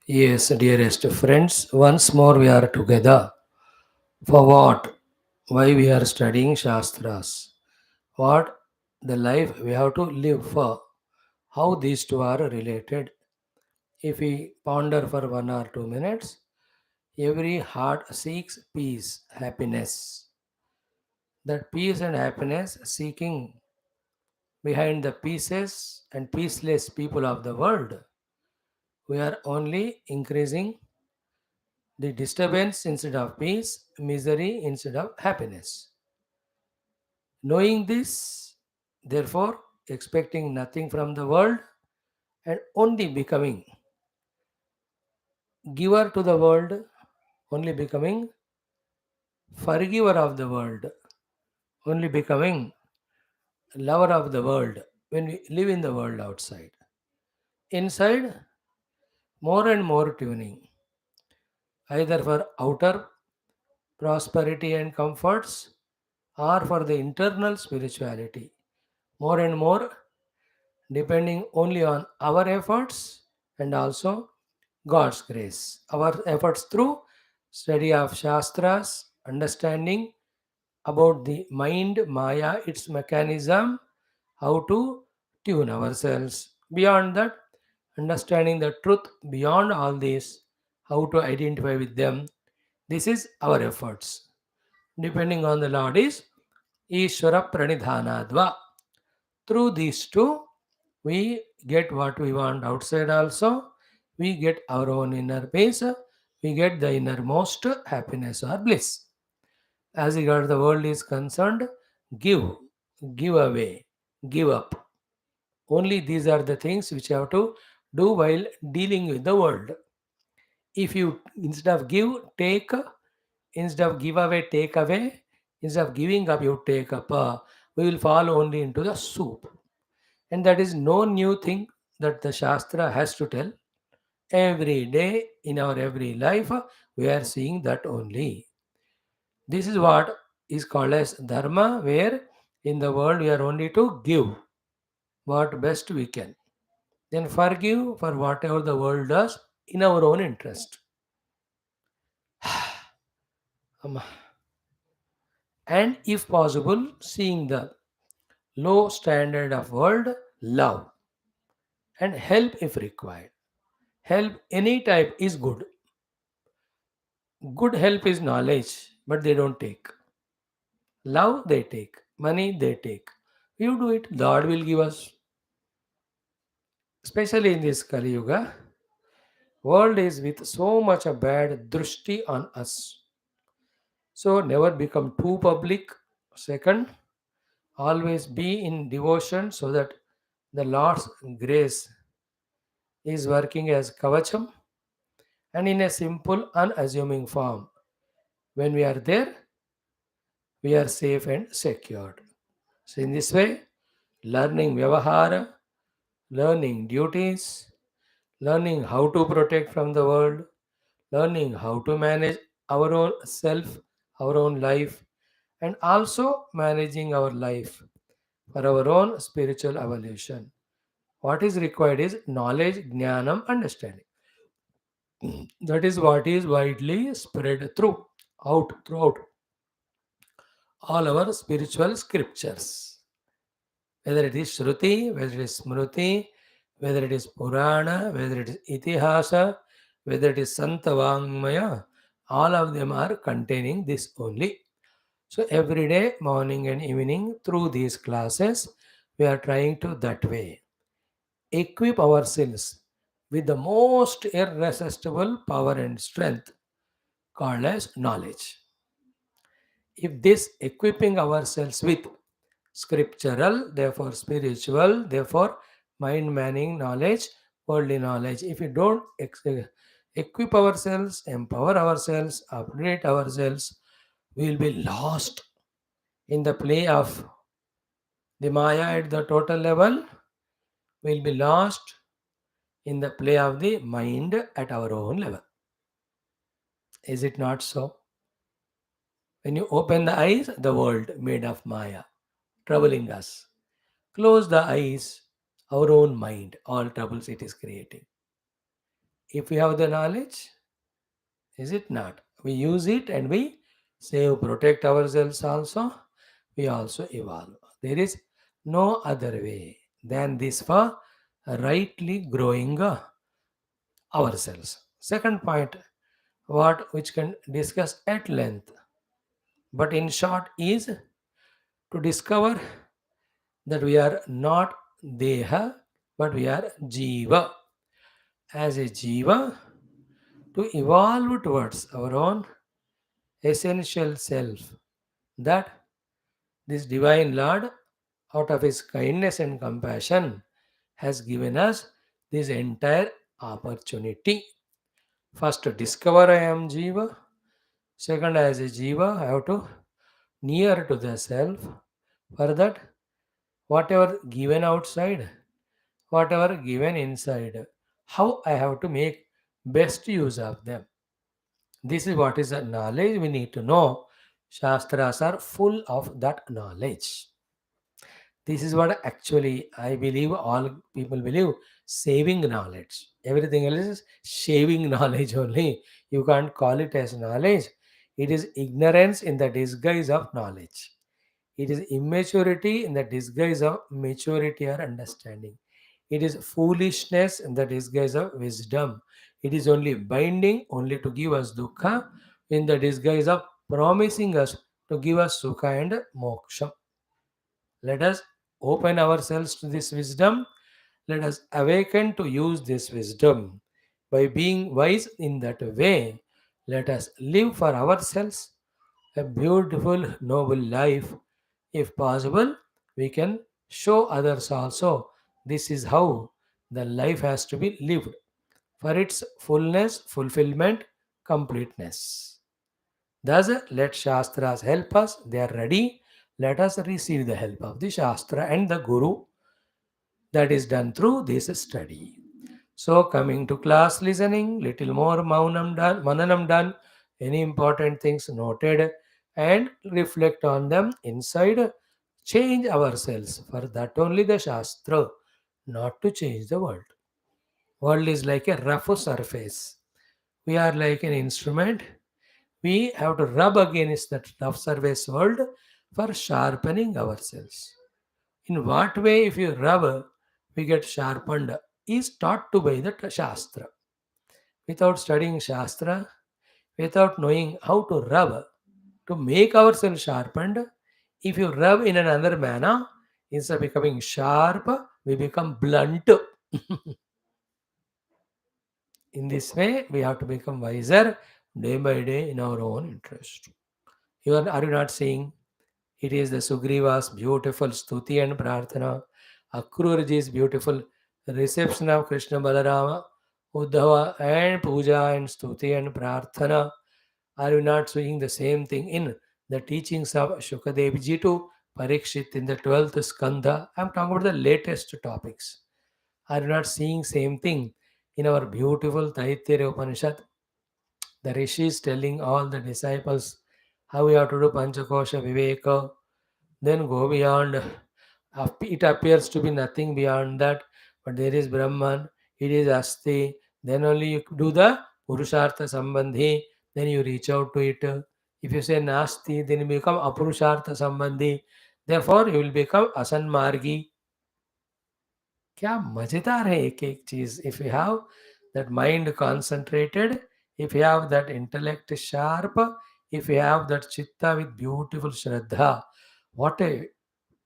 Yes, dearest friends, once more we are together. For what? Why we are studying Shastras? What? The life we have to live for. How these two are related. If we ponder for 1 or 2 minutes, every heart seeks peace, happiness. That peace and happiness seeking behind the peaces and peaceless people of the world, we are only increasing the disturbance instead of peace, misery instead of happiness. Knowing this, therefore, expecting nothing from the world and only becoming giver to the world, only becoming forgiver of the world, only becoming lover of the world when we live in the world outside. Inside, more and more tuning, either for outer prosperity and comforts or for the internal spirituality. More and more depending only on our efforts and also God's grace. Our efforts through study of Shastras, understanding about the mind, Maya, its mechanism, how to tune ourselves. Beyond that, understanding the truth beyond all this, how to identify with them. This is our efforts. Depending on the Lord is Ishvara Pranidhanadva. Through these two, we get what we want outside also. We get our own inner peace. We get the innermost happiness or bliss. As regards the world is concerned, give, give away, give up. Only these are the things which you have to do while dealing with the world. If you instead of give, take, instead of give away, take away, instead of giving up, you take up, we will fall only into the soup. And that is no new thing that the Shastra has to tell. Every day in our every life, we are seeing that only. This is what is called as dharma, where in the world we are only to give what best we can. Then forgive for whatever the world does in our own interest. Um, and if possible, seeing the low standard of world, love and help if required. Help any type is good. Good help is knowledge, but they don't take. Love they take. Money they take. You do it, Lord will give us. Especially in this Kali Yuga, world is with so much a bad drushti on us. So never become too public. Second, always be in devotion so that the Lord's grace is working as kavacham and in a simple, unassuming form. When we are there, we are safe and secured. So in this way, learning vyavahara, learning duties, learning how to protect from the world, learning how to manage our own self, our own life, and also managing our life for our own spiritual evolution. What is required is knowledge, jnanam, understanding. That is what is widely spread throughout all our spiritual scriptures. Whether it is Shruti, whether it is Smruti, whether it is Purana, whether it is Itihasa, whether it is Santavangmaya, all of them are containing this only. So every day, morning and evening, through these classes, we are trying to that way equip ourselves with the most irresistible power and strength called as knowledge. If this equipping ourselves with scriptural, therefore spiritual, therefore mind manning knowledge, worldly knowledge, if we don't equip ourselves, empower ourselves, upgrade ourselves, we will be lost in the play of the Maya at the total level, we will be lost in the play of the mind at our own level. Is it not so? When you open the eyes, the world made of Maya, troubling us. Close the eyes, our own mind, all troubles it is creating. If we have the knowledge, is it not? We use it and we save, protect ourselves also. We also evolve. There is no other way than this for rightly growing ourselves. Second point, what which can discuss at length, but in short, is to discover that we are not Deha, but we are Jiva. As a Jiva, to evolve towards our own essential self, that this divine Lord, out of his kindness and compassion, has given us this entire opportunity. First, to discover I am Jiva. Second, as a Jiva, I have to near to the self. For that, whatever given outside, whatever given inside, how I have to make best use of them. This is what is the knowledge we need to know. Shastras are full of that knowledge. This is what actually I believe all people believe, saving knowledge. Everything else is shaving knowledge only. You can't call it as knowledge. It is ignorance in the disguise of knowledge. It is immaturity in the disguise of maturity or understanding. It is foolishness in the disguise of wisdom. It is only binding only to give us dukkha in the disguise of promising us to give us sukha and moksha. Let us open ourselves to this wisdom. Let us awaken to use this wisdom. By being wise in that way, let us live for ourselves a beautiful, noble life. If possible, we can show others also this is how the life has to be lived for its fullness, fulfillment, completeness. Thus, let Shastras help us. They are ready. Let us receive the help of the Shastra and the Guru that is done through this study. So, coming to class listening, little more maunam done, mananam done, any important things noted and reflect on them inside, change ourselves. For that only the Shastra, not to change the world. World is like a rough surface. We are like an instrument. We have to rub against that rough surface world for sharpening ourselves. In what way, if you rub, we get sharpened, is taught to by the Shastra. Without studying Shastra, without knowing how to rub, to make ourselves sharpened, if you rub in another manner, instead of becoming sharp, we become blunt. In this way, we have to become wiser day by day in our own interest. Are you not saying it is the Sugriva's beautiful stuti and prarthana, AKRURA's beautiful reception of Krishna Balarama, Uddhava and puja and stuti and prarthana? Are you not seeing the same thing in the teachings of Shukadevji to Parikshit in the 12th Skandha? I am talking about the latest topics. Are you not seeing same thing in our beautiful Taittiriya Upanishad? The rishis telling all the disciples how we have to do Panchakosha Viveka, then go beyond. It appears to be nothing beyond that, but there is Brahman, it is Asti. Then only you do the Purushartha Sambandhi, then you reach out to it. If you say Nasti, then you become Apurushartha Sambandhi. Therefore, you will become Asanmargi. क्या मजेदार है एक एक चीज. If you have that mind concentrated, if you have that intellect sharp, if you have that chitta with beautiful shraddha, what a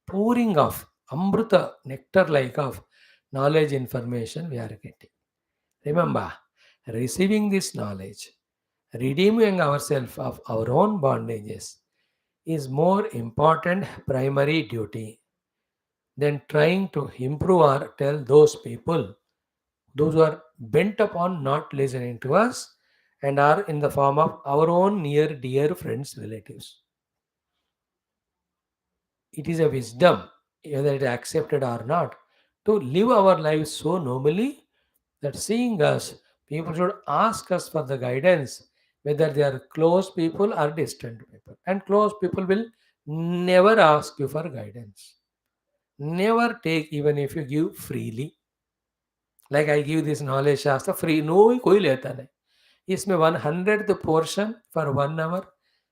pouring of amrita nectar like of knowledge information we are getting. Remember, receiving this knowledge, redeeming ourselves of our own bondages is more important primary duty than trying to improve or tell those people, those who are bent upon not listening to us and are in the form of our own near dear friends, relatives. It is a wisdom, whether it is accepted or not, to live our lives so nobly that seeing us, people should ask us for the guidance, whether they are close people or distant people. And close people will never ask you for guidance. Never take even if you give freely. Like I give this knowledge shastra free, no कोई लेता नहीं. इसमें 100th portion for 1 hour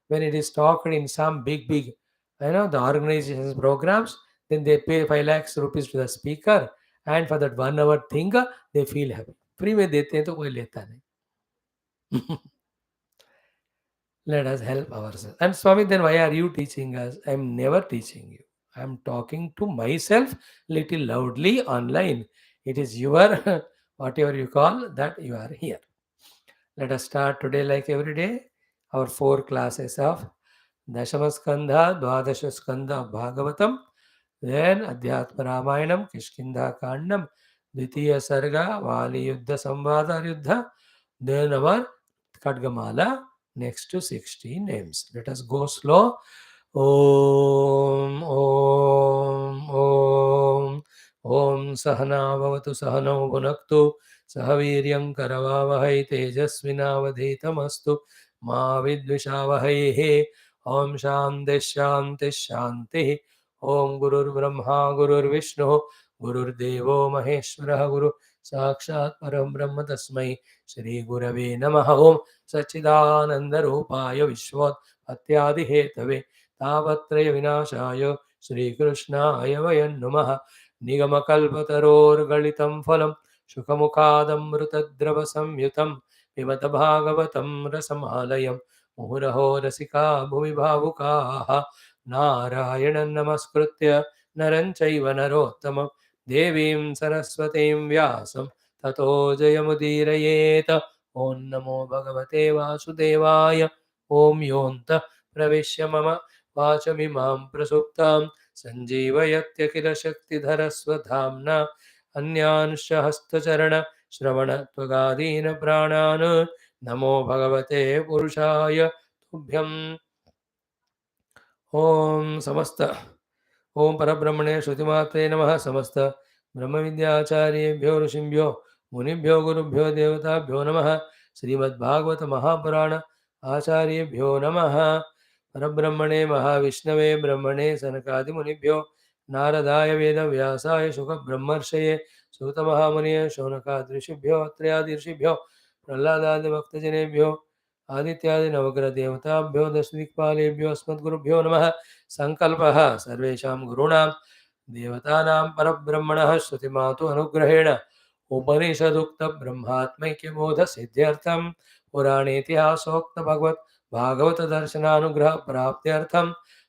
when it is talked in some big the organizations programs, then they pay 5 lakhs rupees to the speaker, and for that 1 hour thing they feel happy. Free में देते हैं तो कोई लेता नहीं. Let us help ourselves. And Swami, then why are you teaching us? I am never teaching you. I am talking to myself little loudly online. It is your whatever you call that you are here. Let us start today like every day. Our 4 classes of Dashamaskandha, Dwadashaskandha of Bhagavatam, then Adhyatma Ramayanam, Kishkinda Kandam, Ditiya Sarga, Vali Yuddha Samvada Yuddha, then our Kadgamala, next to 16 names. Let us go slow. Om, Om, Om, Om Sahana Bhavatu Sahano Bhunaktu, Sahaviryam Karavavahai Tejasvinavadhitamastu, Ma Vidvishavahai. Om Shanti Shanti Shanti. Om Gurur Brahma Gurur Vishnu Gurur Devo Maheshwara Guru Sakshat Param Brahma Tasmai Shri Gurave Namaha. Om Sachidananda Rupaya Vishwat Atyadi Hetave Tavatraya Vinashaya Shri Krishnaya Vayan Namaha. Nigama Kalpataror Galitam Phalam Shukamukadam Rutadrava Samyutam Vimata Bhagavatam Rasamalayam Muhuraho Rasika Bhuvi Bhavukaha Narayanan Namaskritya Naranchaiva Narottamam Devim Saraswatim Vyasam Tato Jayamudirayeta. Om Namo Bhagavate Vasudevaya. Om Yonta Pravishya Mama Vachamimam Prasuptam Sanjeevayatya Kila Shaktidhara Swadhamna Anyansha Hastacharana Shravana Tvagadina Pranana Namo Bhagavate Purushaya Tubhyam. Om Samasta Om Parabrahmane Shrutimatre Namaha. Samasta Brahma Vidyacharya ऋषिभ्यो मुनिभ्यो गुरुभ्यो देवताभ्यो नमः. श्रीमद् भागवत महापुराण आचार्यभ्यो नमः. परब्रह्मणे महाविष्णवे ब्रह्मणे सनकादिमुनिभ्यो नारदाय वेदव्यासाय शुकब्रह्मर्षये सूतमहामुनिये शौनकादृषिभ्यो अत्र्यादिऋषिभ्यो प्रह्लादादिभक्तजनेभ्यो आदित्यादि नवग्रहदेवताभ्यो दशदिक्पालेभ्यो अस्मद्गुरुभ्यो नमः. संकल्पः सर्वेषां गुरूणां देवतानां परब्रह्मणः श्रुतिमातु अनुग्रहेण उपनिषदुक्त ब्रह्मात्मैक्यबोध सिद्ध्यर्थं पुराणेतिहासोक्त भगवत् भागवत दर्शनानुग्रह प्राप्त्यर्थं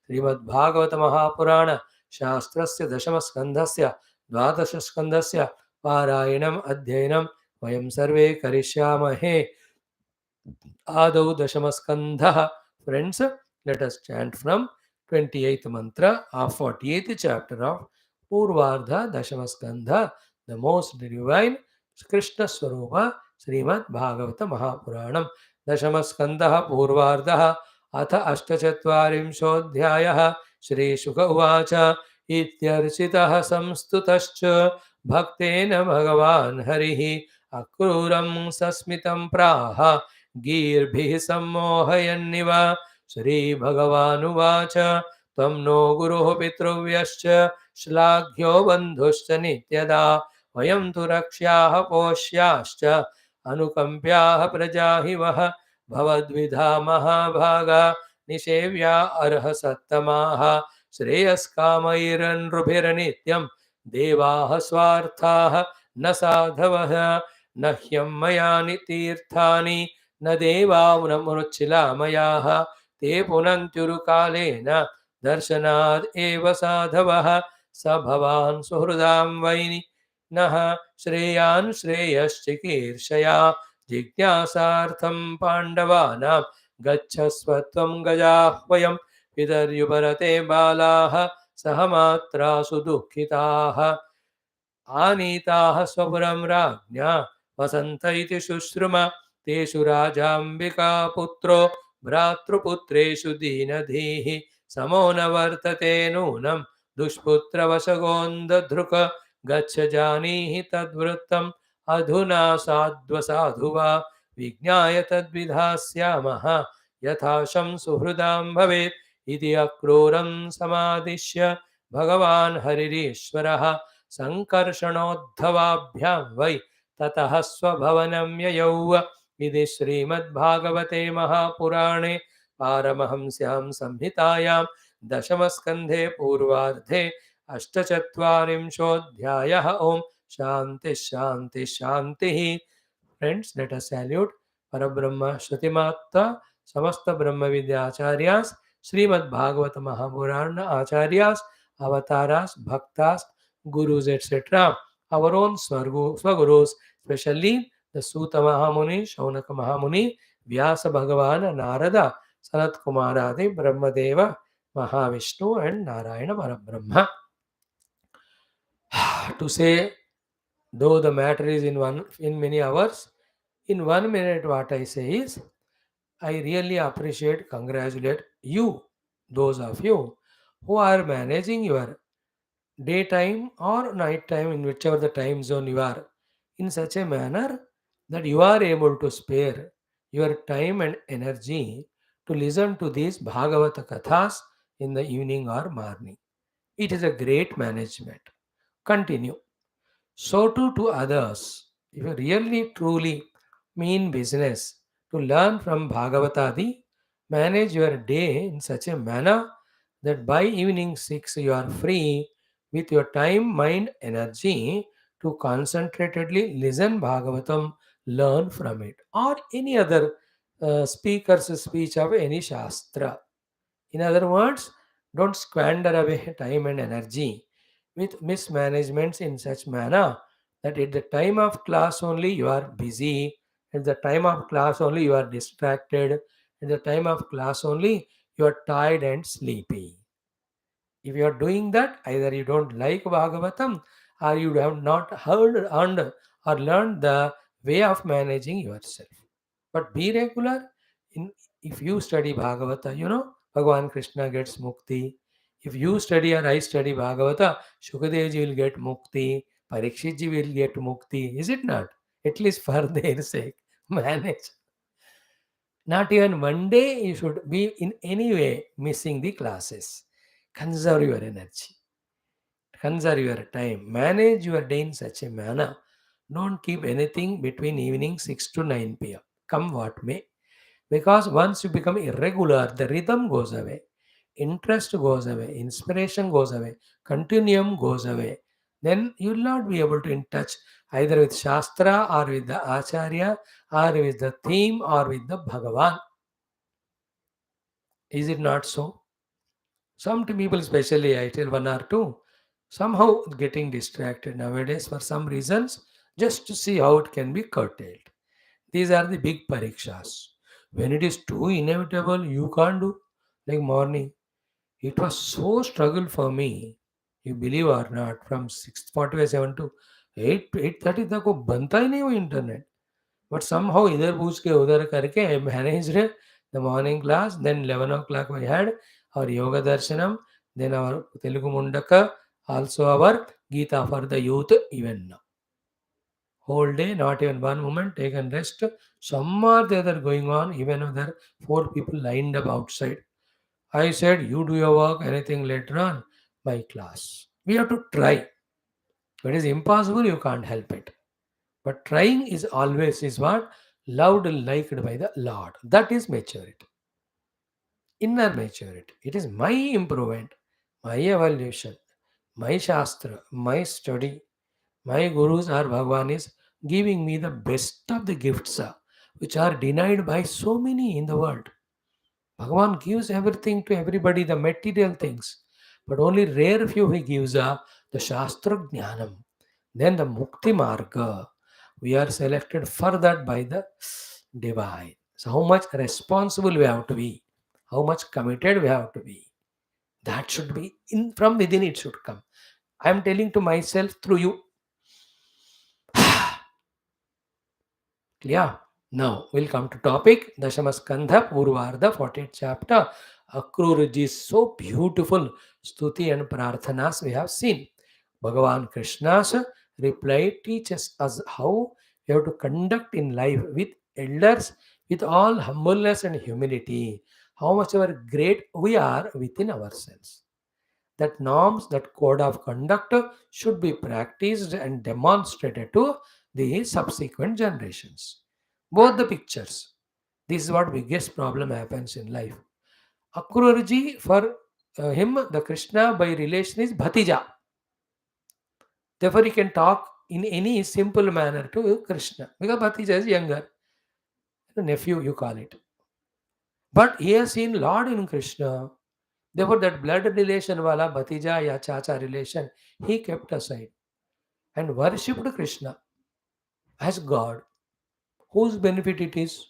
श्रीमद्भागवत महापुराण शास्त्रस्य दशमस्कन्धस्य द्वादशस्कन्धस्य पारायणम् अध्ययनं वयं सर्वे करिष्यामहे. Adau Dashamaskandha. Friends, let us chant from 28th mantra of 48th chapter of Purvardha Dashamaskandha, the most divine Krishna Swarupa Srimad Bhagavata Mahapuranam. Dashamaskandha Purvardha Atha Ashtachatvarimshodhyayah Shri Shuka Uvacha Ityarchitaha Samstutascha Bhaktena Bhagavan Harihi Akruram Sasmitam Praha गीर्भिः सम्मोहयन्निव. श्रीभगवानुवाच त्वं no गुरुः पितृव्यश्च श्लाघ्यो बन्धुश्च नित्यदा वयं तु रक्ष्याः पोष्याश्च अनुकम्प्याः प्रजा हि वः भवद्विधा महाभागा निषेव्या अर्हसत्तमाः श्रेयस्कामैरनृभिर्नित्यं देवाः स्वार्थाः न साधवः न ह्यं मयानि तीर्थानि न देवावनमृच्छिलामयाः ते पुनन्त्युरुकालेन दर्शनाद् एव साधवः स भवान् सुहृदां वैनि नः श्रेयान् श्रेयश्चिकीर्षया जिज्ञासार्थं पाण्डवानां गच्छस्व त्वं गजाह्वयं पितर्युपरते बालाः सहमात्रासु दुःखिताः आनीताः स्वपुरं राज्ञा वसन्त इति शुश्रुम तेषु राजाम्बिका पुत्रो भ्रातृपुत्रेषु दीनधीः समो न वर्तते नूनं दुष्पुत्रवशगोन्दधृक गच्छ जानीहि तद्वृत्तम् अधुना साध्वसाधु वा विज्ञाय तद्विधास्यामः यथा शं सुहृदां भवेत् इति अक्रूरं समादिश्य भगवान् हरिरीश्वरः सङ्कर्षणोद्धवाभ्यां वै ततः स्वभवनं ययौ। इति श्रीमद्भागवते महापुराणे पारमहंस्यां संहितायां दशमस्कन्धे पूर्वार्धे अष्टचत्वारिंशोऽध्यायः। ओम शांति शांति शांति। Friends, let us salute Parabrahma Shrutimata, Samasta Brahma Vidyacharyas, Srimad Bhagavata Mahapurana Acharyas, Avataras, Bhaktas, Gurus, etc. Our own Swagurus, especially the Suta Mahamuni, Shaunaka Mahamuni, Vyasa Bhagavan, Narada, Sanat Kumaradi, Brahmadeva, Mahavishnu, and Narayana Parabrahma. To say, though the matter is in many hours, in 1 minute, what I say is, I really appreciate, congratulate you, those of you who are managing your daytime or nighttime, in whichever the time zone you are, in such a manner that you are able to spare your time and energy to listen to these Bhagavata Kathas in the evening or morning. It is a great management. Continue. So too to others. If you really truly mean business to learn from Bhagavatadi, manage your day in such a manner that by evening 6 you are free with your time, mind, energy to concentratedly listen Bhagavatam, learn from it, or any other speaker's speech of any Shastra. In other words, don't squander away time and energy with mismanagements in such manner that at the time of class only you are busy, at the time of class only you are distracted, at the time of class only you are tired and sleepy. If you are doing that, either you don't like Bhagavatam or you have not heard and or learned the way of managing yourself. But be regular. In if you study Bhagavata, Bhagavan Krishna gets mukti. If you study or I study Bhagavata, Shukadevji will get mukti, Parikshitji will get mukti. Is it not? At least for their sake. Manage. Not even one day you should be in any way missing the classes. Conserve your energy. Conserve your time. Manage your day in such a manner. Don't keep anything between evening 6 to 9 p.m. Come what may. Because once you become irregular, the rhythm goes away, interest goes away, inspiration goes away, continuum goes away. Then you will not be able to in touch either with Shastra or with the Acharya or with the theme or with the Bhagavan. Is it not so? Some people, especially I tell one or two, somehow getting distracted nowadays for some reasons just to see how it can be curtailed. These are the big parikshas. When it is too inevitable, you can't do. Like morning, it was so struggle for me. You believe or not, from 6:47 to 8:30 तक वो बनता ही नहीं वो internet. But somehow इधर पूछ के उधर करके I managed the morning class. Then 11 o'clock we had our yoga darshanam. Then our Telugu Mundaka. Also our Gita for the youth even now. Whole day, not even one moment, take and rest. Some or the other going on, even if there are four people lined up outside. I said, you do your work, anything later on, my class. We have to try. If it is impossible, you can't help it. But trying is always is what? Loved and liked by the Lord. That is maturity. Inner maturity. It is my improvement, my evaluation, my Shastra, my study. My gurus or Bhagavan is giving me the best of the gifts which are denied by so many in the world. Bhagavan gives everything to everybody, the material things, but only rare few he gives the Shastra Jnanam. Then the Mukti Marga. We are selected for that by the divine. So how much responsible we have to be, how much committed we have to be. That should be in from within it should come. I am telling to myself through you. Clear? Now we'll come to topic Dashamaskandha Purvarda 48th chapter. AKRURA is so beautiful stuti and prarthanas we have seen. Bhagavan Krishna's reply teaches us how we have to conduct in life with elders with all humbleness and humility. How much ever great we are within ourselves. That norms, that code of conduct should be practiced and demonstrated to the subsequent generations. Both the pictures. This is what biggest problem happens in life. Akruraji, for him, the Krishna by relation is Bhatija. Therefore, he can talk in any simple manner to Krishna because Bhatija is younger, nephew, you call it. But he has seen Lord in Krishna. Therefore, that blood relation, wala Bhatija ya Chacha relation, he kept aside and worshipped Krishna as God. Whose benefit it is?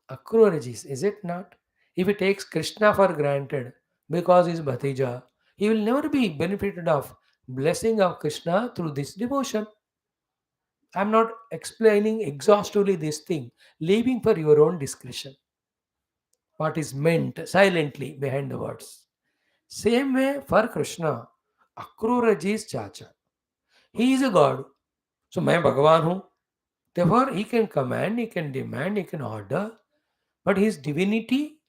Akruraji's, is it not? If he takes Krishna for granted because he is Bhatija, he will never be benefited of blessing of Krishna through this devotion. I'm not explaining exhaustively this thing, leaving for your own discretion what is meant silently behind the words. Same way for Krishna, Akruraji is Chacha. He is a God. So, मैं भगवान हूँ. Therefore, he can command, he can demand, he can order. But his divinity,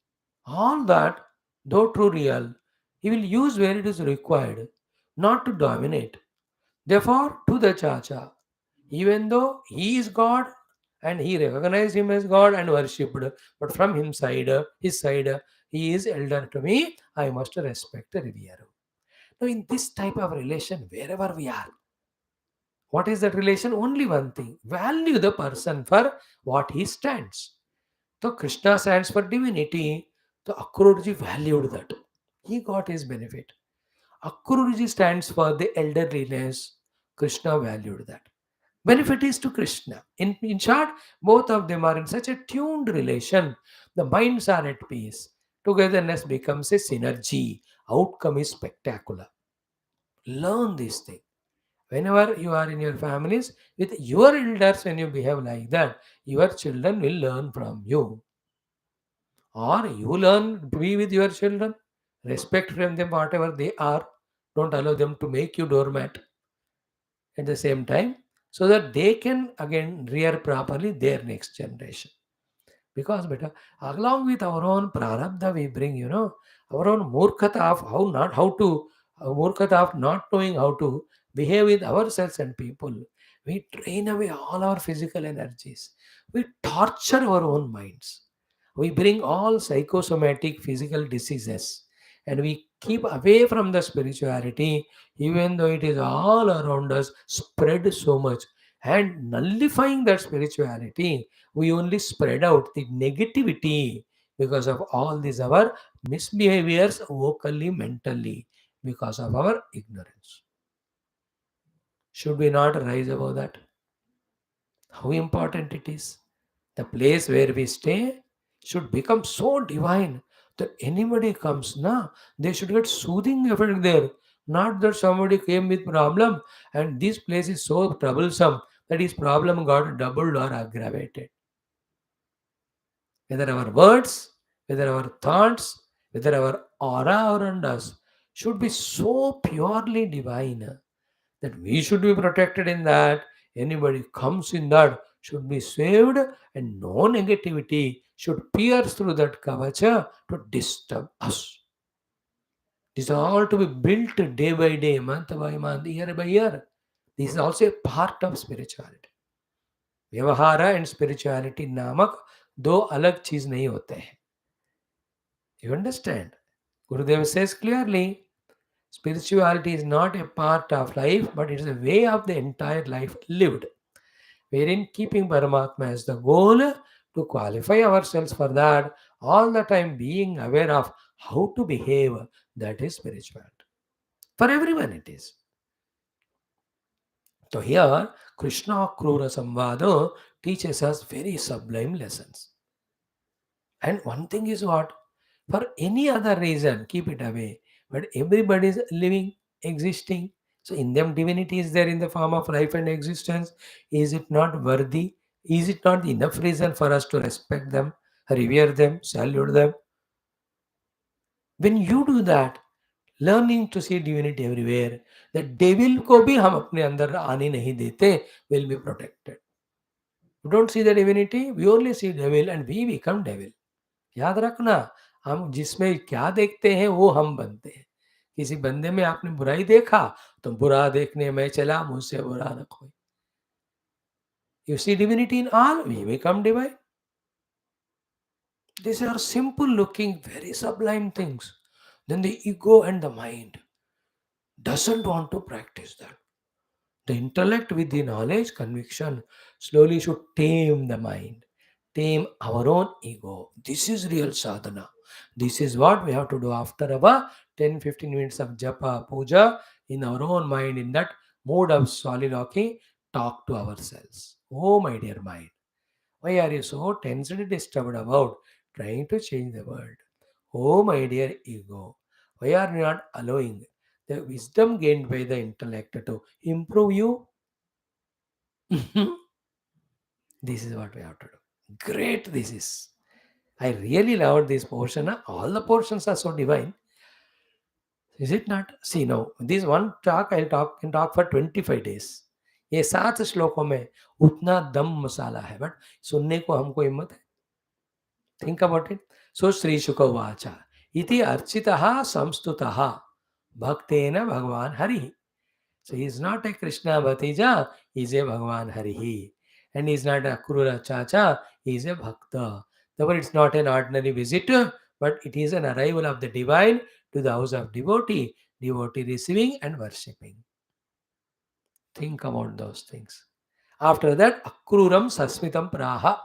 all that, though true real, he will use where it is required, not to dominate. Therefore, to the Chacha, even though he is God and he recognized him as God and worshipped, but from his side, he is elder to me, I must respect, revere. Now, in this type of relation, wherever we are, what is that relation? Only one thing, value the person for what he stands. So, Krishna stands for divinity, so Akrurji valued that. He got his benefit. Akrurji stands for the elderliness. Krishna valued that. Benefit is to Krishna. In short, both of them are in such a tuned relation. The minds are at peace. Togetherness becomes a synergy. Outcome is spectacular. Learn this thing. Whenever you are in your families, with your elders, when you behave like that, your children will learn from you. Or you learn to be with your children. Respect from them, whatever they are. Don't allow them to make you doormat at the same time, so that they can again rear properly their next generation. Because beta, along with our own prarabdha, we bring, our own murkhata of how to, murkhata of not knowing how to behave with ourselves and people. We drain away all our physical energies. We torture our own minds. We bring all psychosomatic physical diseases and we keep away from the spirituality, even though it is all around us, spread so much. And nullifying that spirituality, we only spread out the negativity because of all these our misbehaviors vocally, mentally, because of our ignorance. Should we not rise above that? How important it is. The place where we stay should become so divine that anybody comes, they should get soothing effect there. Not that somebody came with problem and this place is so troublesome that his problem got doubled or aggravated. Whether our words, whether our thoughts, whether our aura around us should be so purely divine that we should be protected in that. Anybody comes in that should be saved and no negativity should pierce through that kavacha to disturb us. This is all to be built day by day, month by month, year by year. This is also a part of spirituality. व्यवहार and spirituality नामक दो अलग चीज नहीं होते हैं. You understand? Gurudev says clearly, spirituality is not a part of life, but it is a way of the entire life lived, wherein keeping Paramatma as the goal to qualify ourselves for that, all the time being aware of how to behave, that is spirituality. For everyone it is. So here, Krishna Krura Samvada teaches us very sublime lessons. And one thing is what? For any other reason, keep it away. But everybody is living, existing. So in them, divinity is there in the form of life and existence. Is it not worthy? Is it not enough reason for us to respect them, revere them, salute them? When you do that, learning to see divinity everywhere, the devil को भी हम अपने अंदर आने नहीं देते, will be protected. We don't see the divinity, we only see devil and we become devil. याद रखना, हम जिसमें क्या देखते हैं वो हम बनते हैं. किसी बंदे में आपने बुराई देखा तो बुरा देखने में चला, मुझसे बुरा न कोई. You see divinity in all, we become divine. These are simple looking, very sublime things. Then the ego and the mind doesn't want to practice that. The intellect with the knowledge, conviction, slowly should tame the mind, tame our own ego. This is real sadhana. This is what we have to do after our 10-15 minutes of japa, puja, in our own mind, in that mood of soliloquy, talk to ourselves. Oh, my dear mind, why are you so tensely disturbed about trying to change the world? Oh, my dear ego, why are you not allowing the wisdom gained by the intellect to improve you? This is what we have to do. Great, this is. I really loved this portion. All the portions are so divine. Is it not? See now, this one talk I'll talk can talk for 25 days. ये 7 श्लोकों में उतना दम मसाला है, but सुनने को हमको हिम्मत है. Think about it. So Sri Shukavacha iti architaha samstutaha bhaktena Bhagavan Hari. So he is not a Krishna Bhatija, he is a Bhagavan Harihi. And he is not a Akrura Chacha, he is a Bhakta. Therefore, it's not an ordinary visitor, but it is an arrival of the divine to the house of devotee, devotee receiving and worshipping. Think about those things. After that, Akruram Sasmitam Praha.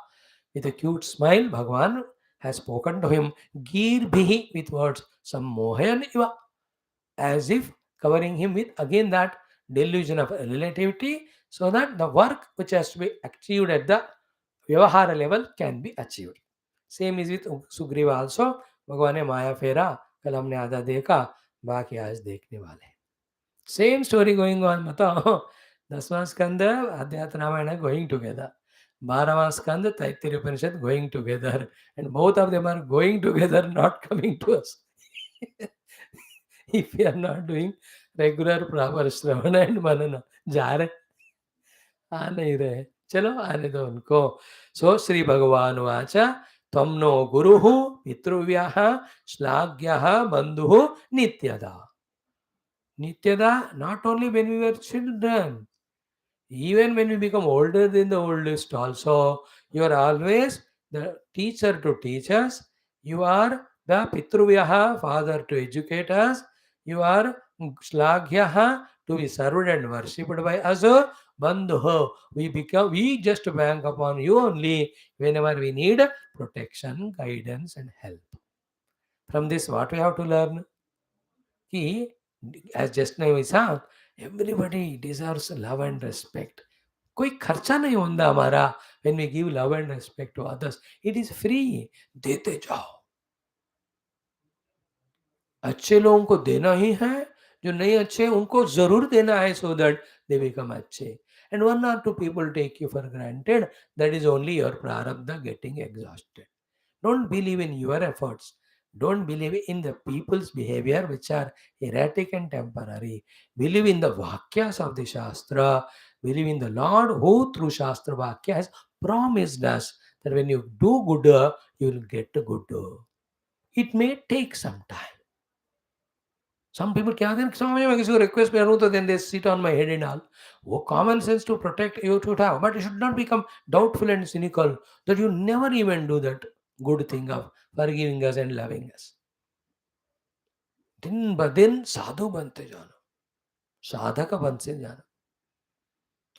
With a cute smile, Bhagavan has spoken to him, Gir Bhihi, with words, Sammohayan Iva, as if covering him with again that delusion of relativity, so that the work which has to be achieved at the Vyavahara level can be achieved. Same is with Sugriva also. भगवान ने माया फेरा, कल हमने आधा देखा, बाकी आज देखने वाले. Same story going on. बताओ, 10वां स्कंद अध्यात्म Ramayan going together. 12वां Skanda Taittiriya Upanishad going together. And both of them are going together, not coming to us. If we are not doing regular proper Shravan and मनन, जा रहे, आ नहीं रहे. चलो आने दो उनको. सो श्री भगवान वाच त्वं नो गुरुः पितृव्यः श्लाघ्यः बन्धुः नित्यदा. Nityada, not only when we were children, even when we become older than the oldest also, you are always the teacher to teach us. You are the Pitruvyaha, father to educate us. You are Shlaghyaha, to be served and worshipped by us. Bandhu, we just bank upon you only whenever we need protection, guidance, and help. From this, what we have to learn? Ki, as just now we saw, everybody deserves love and respect. कोई खर्चा नहीं होता हमारा. When we give love and respect to others, it is free. देते जाओ. अच्छे लोगों को देना ही है, जो नहीं अच्छे उनको जरूर देना है, so that they become अच्छे. And one or two people take you for granted, that is only your prarabdha getting exhausted. Don't believe in your efforts. Don't believe in the people's behavior which are erratic and temporary. Believe in the Vakyas of the Shastra. Believe in the Lord who through Shastra Vakya has promised us that when you do good, you will get good. It may take some time. Some people क्या कहते हैं, स्वामी मैं किसी को request करूँ तो then they sit on my head and all. वो common sense to protect you should have, but you should not become doubtful and cynical that you never even do that good thing of forgiving us and loving us. दिन ब दिन साधु बनते जाना, साधक बनते जाना.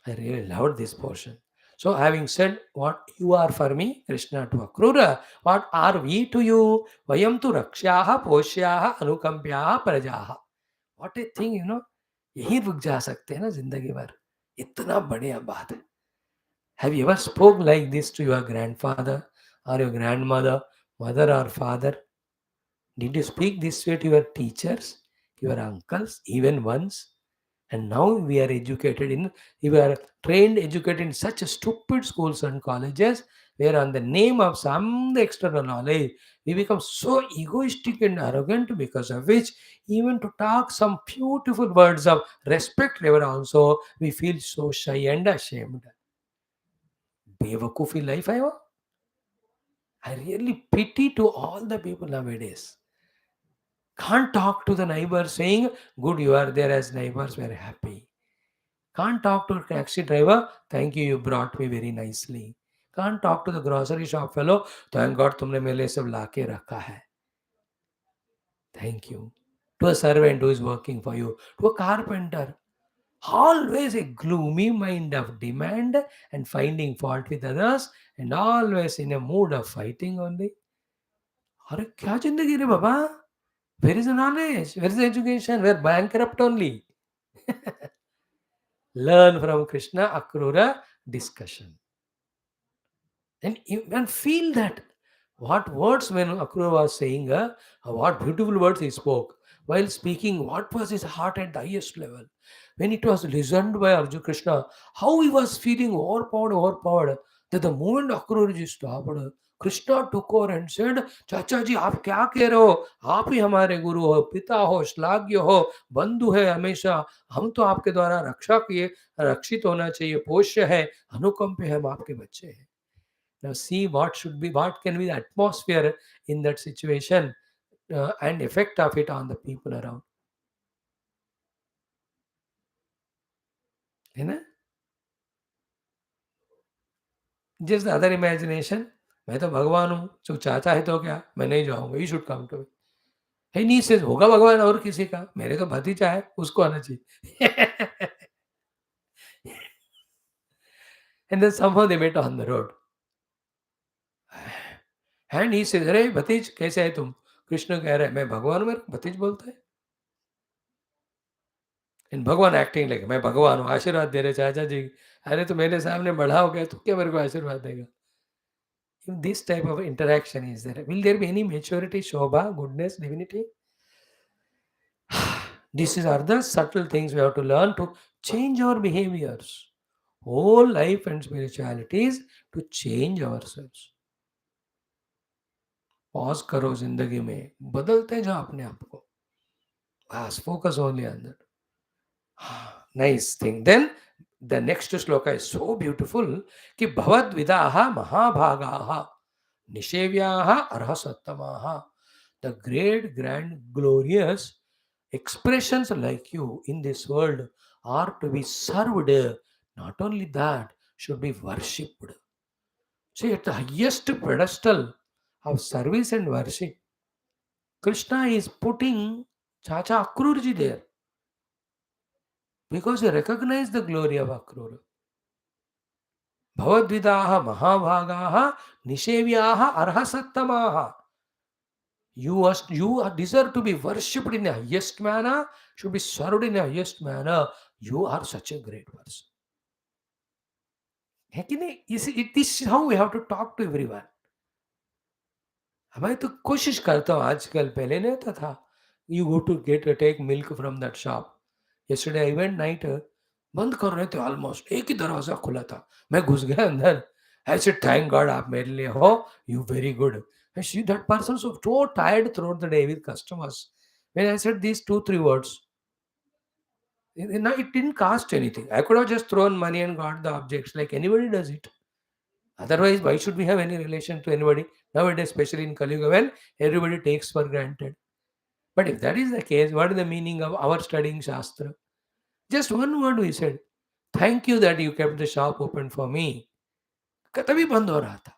I really loved this portion. So having said what you are for me, Krishna to Akrura, what are we to you? Vayam tu rakshyaha poshyaha anukampyaha prajaha. What a thing, यही रुक जा सकते हैं ना जिंदगी भर. इतना बढ़िया बात है. Have you ever spoke like this to your grandfather or your grandmother, mother or father? Did you speak this way to your teachers, your uncles, even once? And now we are we are trained, educated in such stupid schools and colleges, where on the name of some external knowledge, we become so egoistic and arrogant, because of which, even to talk some beautiful words of respect level also, we feel so shy and ashamed. Bewakufi life I have. I really pity to all the people nowadays. Can't talk to the neighbor saying, good, you are there as neighbors, we're happy. Can't talk to a taxi driver, thank you, you brought me very nicely. Can't talk to the grocery shop fellow, thank God तुमने मेरे लिए सब लाके रखा है. Thank you. To a servant who is working for you, to a carpenter. Always a gloomy mind of demand and finding fault with others, and always in a mood of fighting only. अरे क्या जिंदगी रे बाबा? Where is the knowledge? Where is the education? We are bankrupt only. Learn from Krishna Akrura discussion. And feel that what words when Akrura was saying, what beautiful words he spoke. While speaking, what was his heart at the highest level? When it was listened by Arjuna Krishna, how he was feeling overpowered, that the moment Akrura ji stopped, Krishna took over and said, चाचा जी आप क्या कह रहे हो? आप ही हमारे गुरु हो, पिता हो, श्लाघ्य हो, बंधु है हमेशा. हम तो आपके द्वारा रक्षा किए, रक्षित होना चाहिए, पोष्य है, अनुकंप है, हम आपके बच्चे हैं. Now see what can be the atmosphere in that situation, and effect of it on the people around. है ना? Just the other imagination. मैं तो भगवान हूँ, जो चाचा है तो क्या, मैं नहीं जाऊंगा, you should come to me. Hey, नहीं says होगा भगवान और किसी का, मेरे तो भतीजा है, उसको आना चाहिए. And then somehow they met on the road. And he says, अरे भतीज कैसे है तुम? कृष्ण कह रहे हैं मैं भगवान हूँ, मेरे को भतीज बोलता है. एंड भगवान एक्टिंग लाइक मैं भगवान हूँ, आशीर्वाद दे रहे चाचा जी. अरे तो मेरे सामने बड़ा हो गया तो क्या मेरे को आशीर्वाद देगा? If this type of interaction is there, will there be any maturity, shobha, goodness, divinity? These are the subtle things we have to learn to change our behaviors. Whole life and spirituality is to change ourselves. Pause करो जिंदगी में, बदलते जाओ अपने आप को. बस focus only on that. Nice thing. Then the next shloka is so beautiful कि भवद्विदाः महाभागाः निषेव्याः अर्हसत्तमाः. The great, grand, glorious expressions like you in this world are to be served. Not only that, should be worshipped. See, at the highest pedestal of service and worship, Krishna is putting Chacha Akrurji there because he recognized the glory of Akrura. Bhavadvidaha Mahabhagaha Nishevyaha Arhasattamaha. You deserve to be worshipped in the highest manner, should be served in the highest manner. You are such a great person. है कि नहीं? This is how we have to talk to everyone. मैं तो कोशिश करता हूँ आजकल, पहले नहीं होता था. You go to take milk from that shop. Yesterday I went night, बंद कर रहे थे ऑलमोस्ट, एक ही दरवाजा खुला था. मैं घुस गया अंदर. I said thank God आप मेरे लिए हो, you very good. I see that person so tired throughout the day with customers. When I said these 2-3 words, it didn't cost anything. I could have just thrown money and got the objects like anybody does it. Otherwise, why should we have any relation to anybody? Nowadays, especially in Kali Yuga, when everybody takes for granted. But if that is the case, what is the meaning of our studying Shastra? Just one word we said, thank you that you kept the shop open for me. तभी बंद हो रहा था.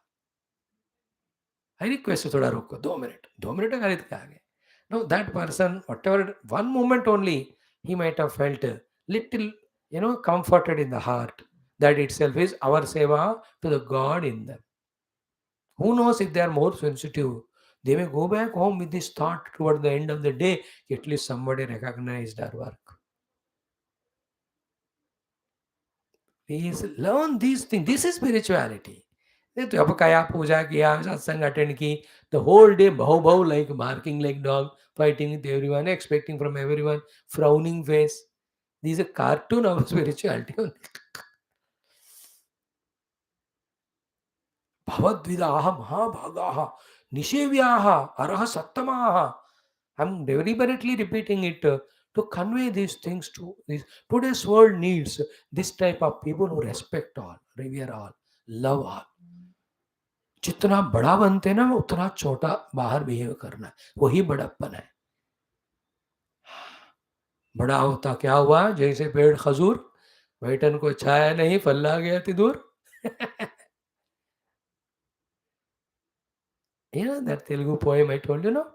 I request थोड़ा रुको, 2 minute खरीद के आ गए. No, that person, whatever, one moment only, he might have felt a little, comforted in the heart. That itself is our seva to the God in them. Who knows if they are more sensitive? They may go back home with this thought toward the end of the day, at least somebody recognized our work. Please learn these things. This is spirituality. तो अब कया पूजा किया, सत्संग attend की, the whole day भाव like barking like dog, fighting with everyone, expecting from everyone, frowning face. These are cartoon of spirituality. भवद्विदाः महाभागाः निषेव्याः अरह सत्तमाः. I'm deliberately repeating it to convey these things to this. Today's world needs this type of people who respect all, revere all, love all. जितना बड़ा बनते ना उतना छोटा बाहर behave करना है, वही बड़प्पन है. बड़ा होता क्या हुआ, जैसे पेड़ खजूर, बैठन को छाया नहीं, फल आ गया थी दूर. You know that Telugu poem I told you, no?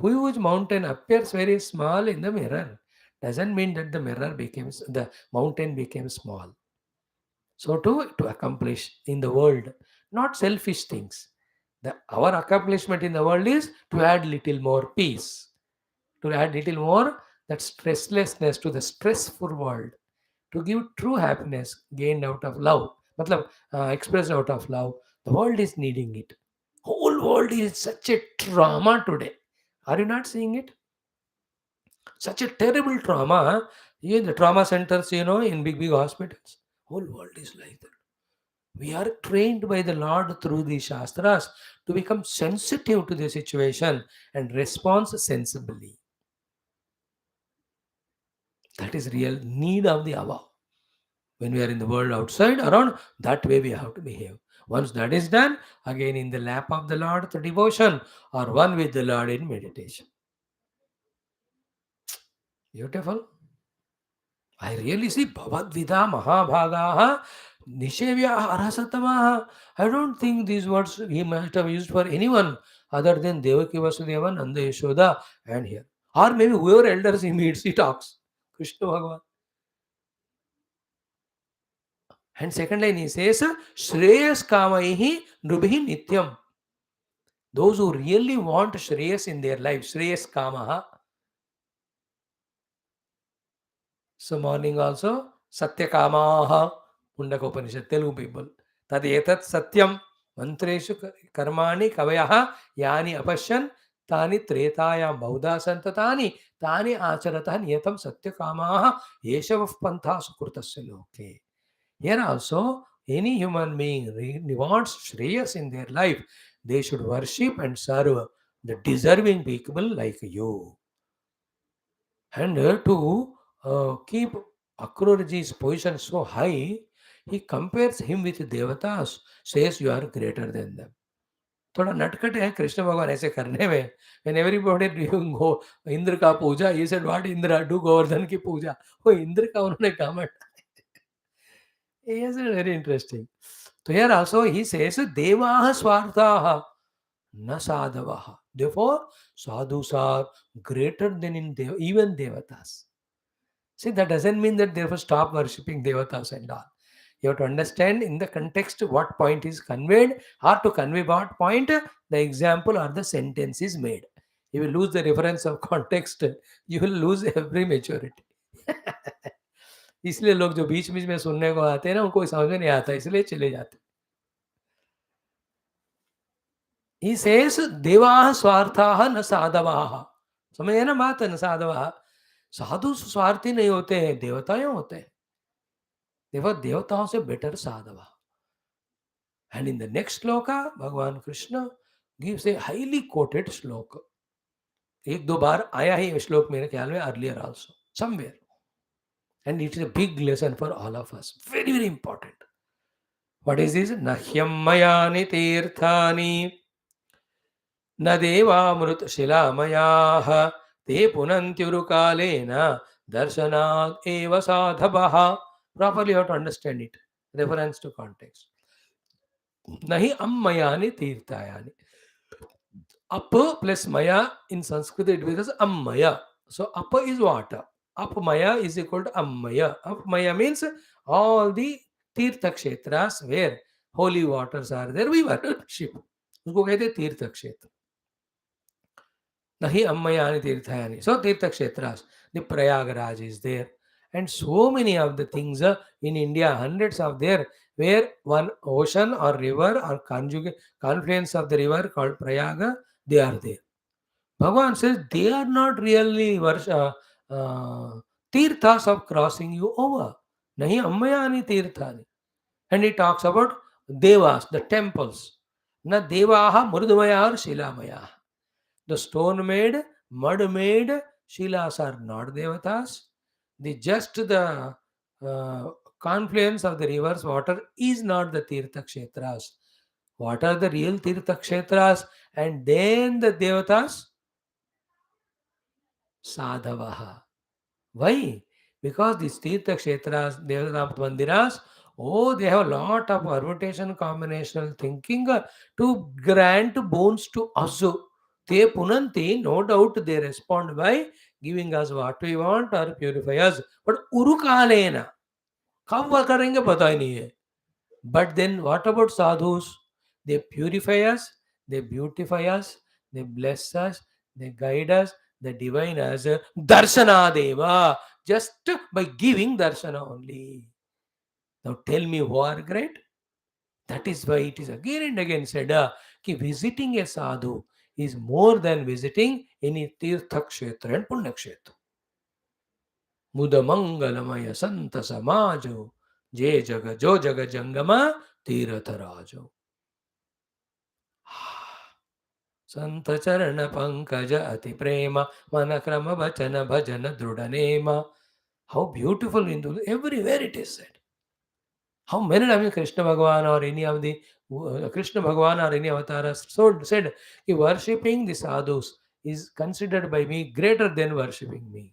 Huge mountain appears very small in the mirror. Doesn't mean that the mirror becomes, the mountain became small. So to accomplish in the world, not selfish things. Our accomplishment in the world is to add little more peace, to add little more that stresslessness to the stressful world, to give true happiness gained out of love, matlab, expressed out of love. The world is needing it. Whole world is such a trauma today. Are you not seeing it? Such a terrible trauma. The trauma centers, in big hospitals. Whole world is like that. We are trained by the Lord through the Shastras to become sensitive to the situation and respond sensibly. That is real need of the hour. When we are in the world outside, around, that way we have to behave. Once that is done, again in the lap of the Lord through devotion, or one with the Lord in meditation. Beautiful. I really see Bhavadvida Mahabhagaha Nishevya Arasatamaha. I don't think these words he must have used for anyone other than Devaki Vasudeva, Nanda Yashoda, and here. Or maybe whoever elders he meets, he talks. Krishna Bhagavan. And second line he says, Shreyas Kamaihi Nubhi Nityam. Those who really want Shreyas in their life, Shreyas Kamaha. So morning also, Satyakamaha, Mundaka Upanishad, Telugu people. Tad etat Satyam, Mantreshu Karmani Kavayaha, Yani Apashan, Tani Tretayam Bauda Santatani, Tani Acharata Niyatam Satyakamaha, Yeshavav Pantha Sukurtasya Loke. Here also, any human being wants Shreyas in their life, they should worship and serve the deserving people like you. And to keep Akruraji's position so high, he compares him with devatas, says you are greater than them. थोड़ा नटखट है कृष्ण भगवान ऐसे करने में. When everybody doing go Indra का पूजा, he said what Indra do Govardhan की पूजा. वो इंद्र का उन्होंने comment. Yes, very interesting. So here also he says devaha swarthaha na sadhavaha. Therefore, sadhus are greater than even devatas. See, that doesn't mean that therefore stop worshipping devatas and all. You have to understand in the context what point is conveyed, or to convey what point the example or the sentence is made. You will lose the reference of context, you will lose every maturity. इसलिए लोग जो बीच बीच में सुनने को आते हैं ना, उनको समझ में नहीं आता, इसलिए चले जाते. He says देवाः स्वार्थाः न साधवाः. समझे ना बात, न साधवाः. साधु स्वार्थी नहीं होते हैं, देवताएं होते हैं. Therefore, देवताओं से better साधवा. And in the next sloka, Bhagavan Krishna gives a highly quoted sloka. एक दो बार आया ही श्लोक मेरे ख्याल में earlier also, somewhere. And it is a big lesson for all of us. Very, very important. What is this? Nahyam mayani tirthani न देवामृतशिलामयाः ते पुनन्त्युरुकालेन दर्शनात् एव साधवः. Properly you have to understand it. Reference to context. Nahi ammayani tirthayani. Apa plus maya in Sanskrit it becomes ammaya. So apa is water. Apmaya is equal to ammaya. Apmaya means all the tirtha kshetras where holy waters are there, we worship. उसको कहते हैं तीर्थ क्षेत्र. Nahi Ammayani Tirthayani. So Tirtha Kshetras, the Prayagraj is there. And so many of the things in India, hundreds of there, where one ocean or river or confluence of the river called Prayaga, they are there. Bhagavan says they are not really tirthas of crossing you over. Nahi Ammayani Tirthani. And he talks about devas, the temples. Na devaha murdumaya or shilamaya. The stone made, mud made Shilas are not devatas. The confluence of the river's water is not the Tirtha Kshetras. What are the real Tirtha Kshetras? And then the devatas? Sadhavaha. Why? Because these Tirtha Kshetras, Devanath Mandiras, oh, they have a lot of permutation combinational thinking to grant boons to us. Te Punanti, no doubt they respond by giving us what we want or purify us. But Urukalena, कब वह करेंगे पता ही नहीं है. But then what about sadhus? They purify us, they beautify us, they bless us, they guide us, they divine us. Darshana deva, just by giving darshana only. Now tell me who are great? That is why it is again and again said कि visiting a sadhu is more than visiting any tirtha kshetra and punya kshetra. मुद मंगलमय संत समाजो जे जग जो जग जंगमा तीरथ राजो. संत चरण पंकज अति प्रेम मन क्रम वचन भजन दृढ़ name. How beautiful into everywhere it is said. How many times Krishna Bhagavan or any of the Krishna Bhagavan or any avatar so said, worshipping the sadhus is considered by me greater than worshipping me.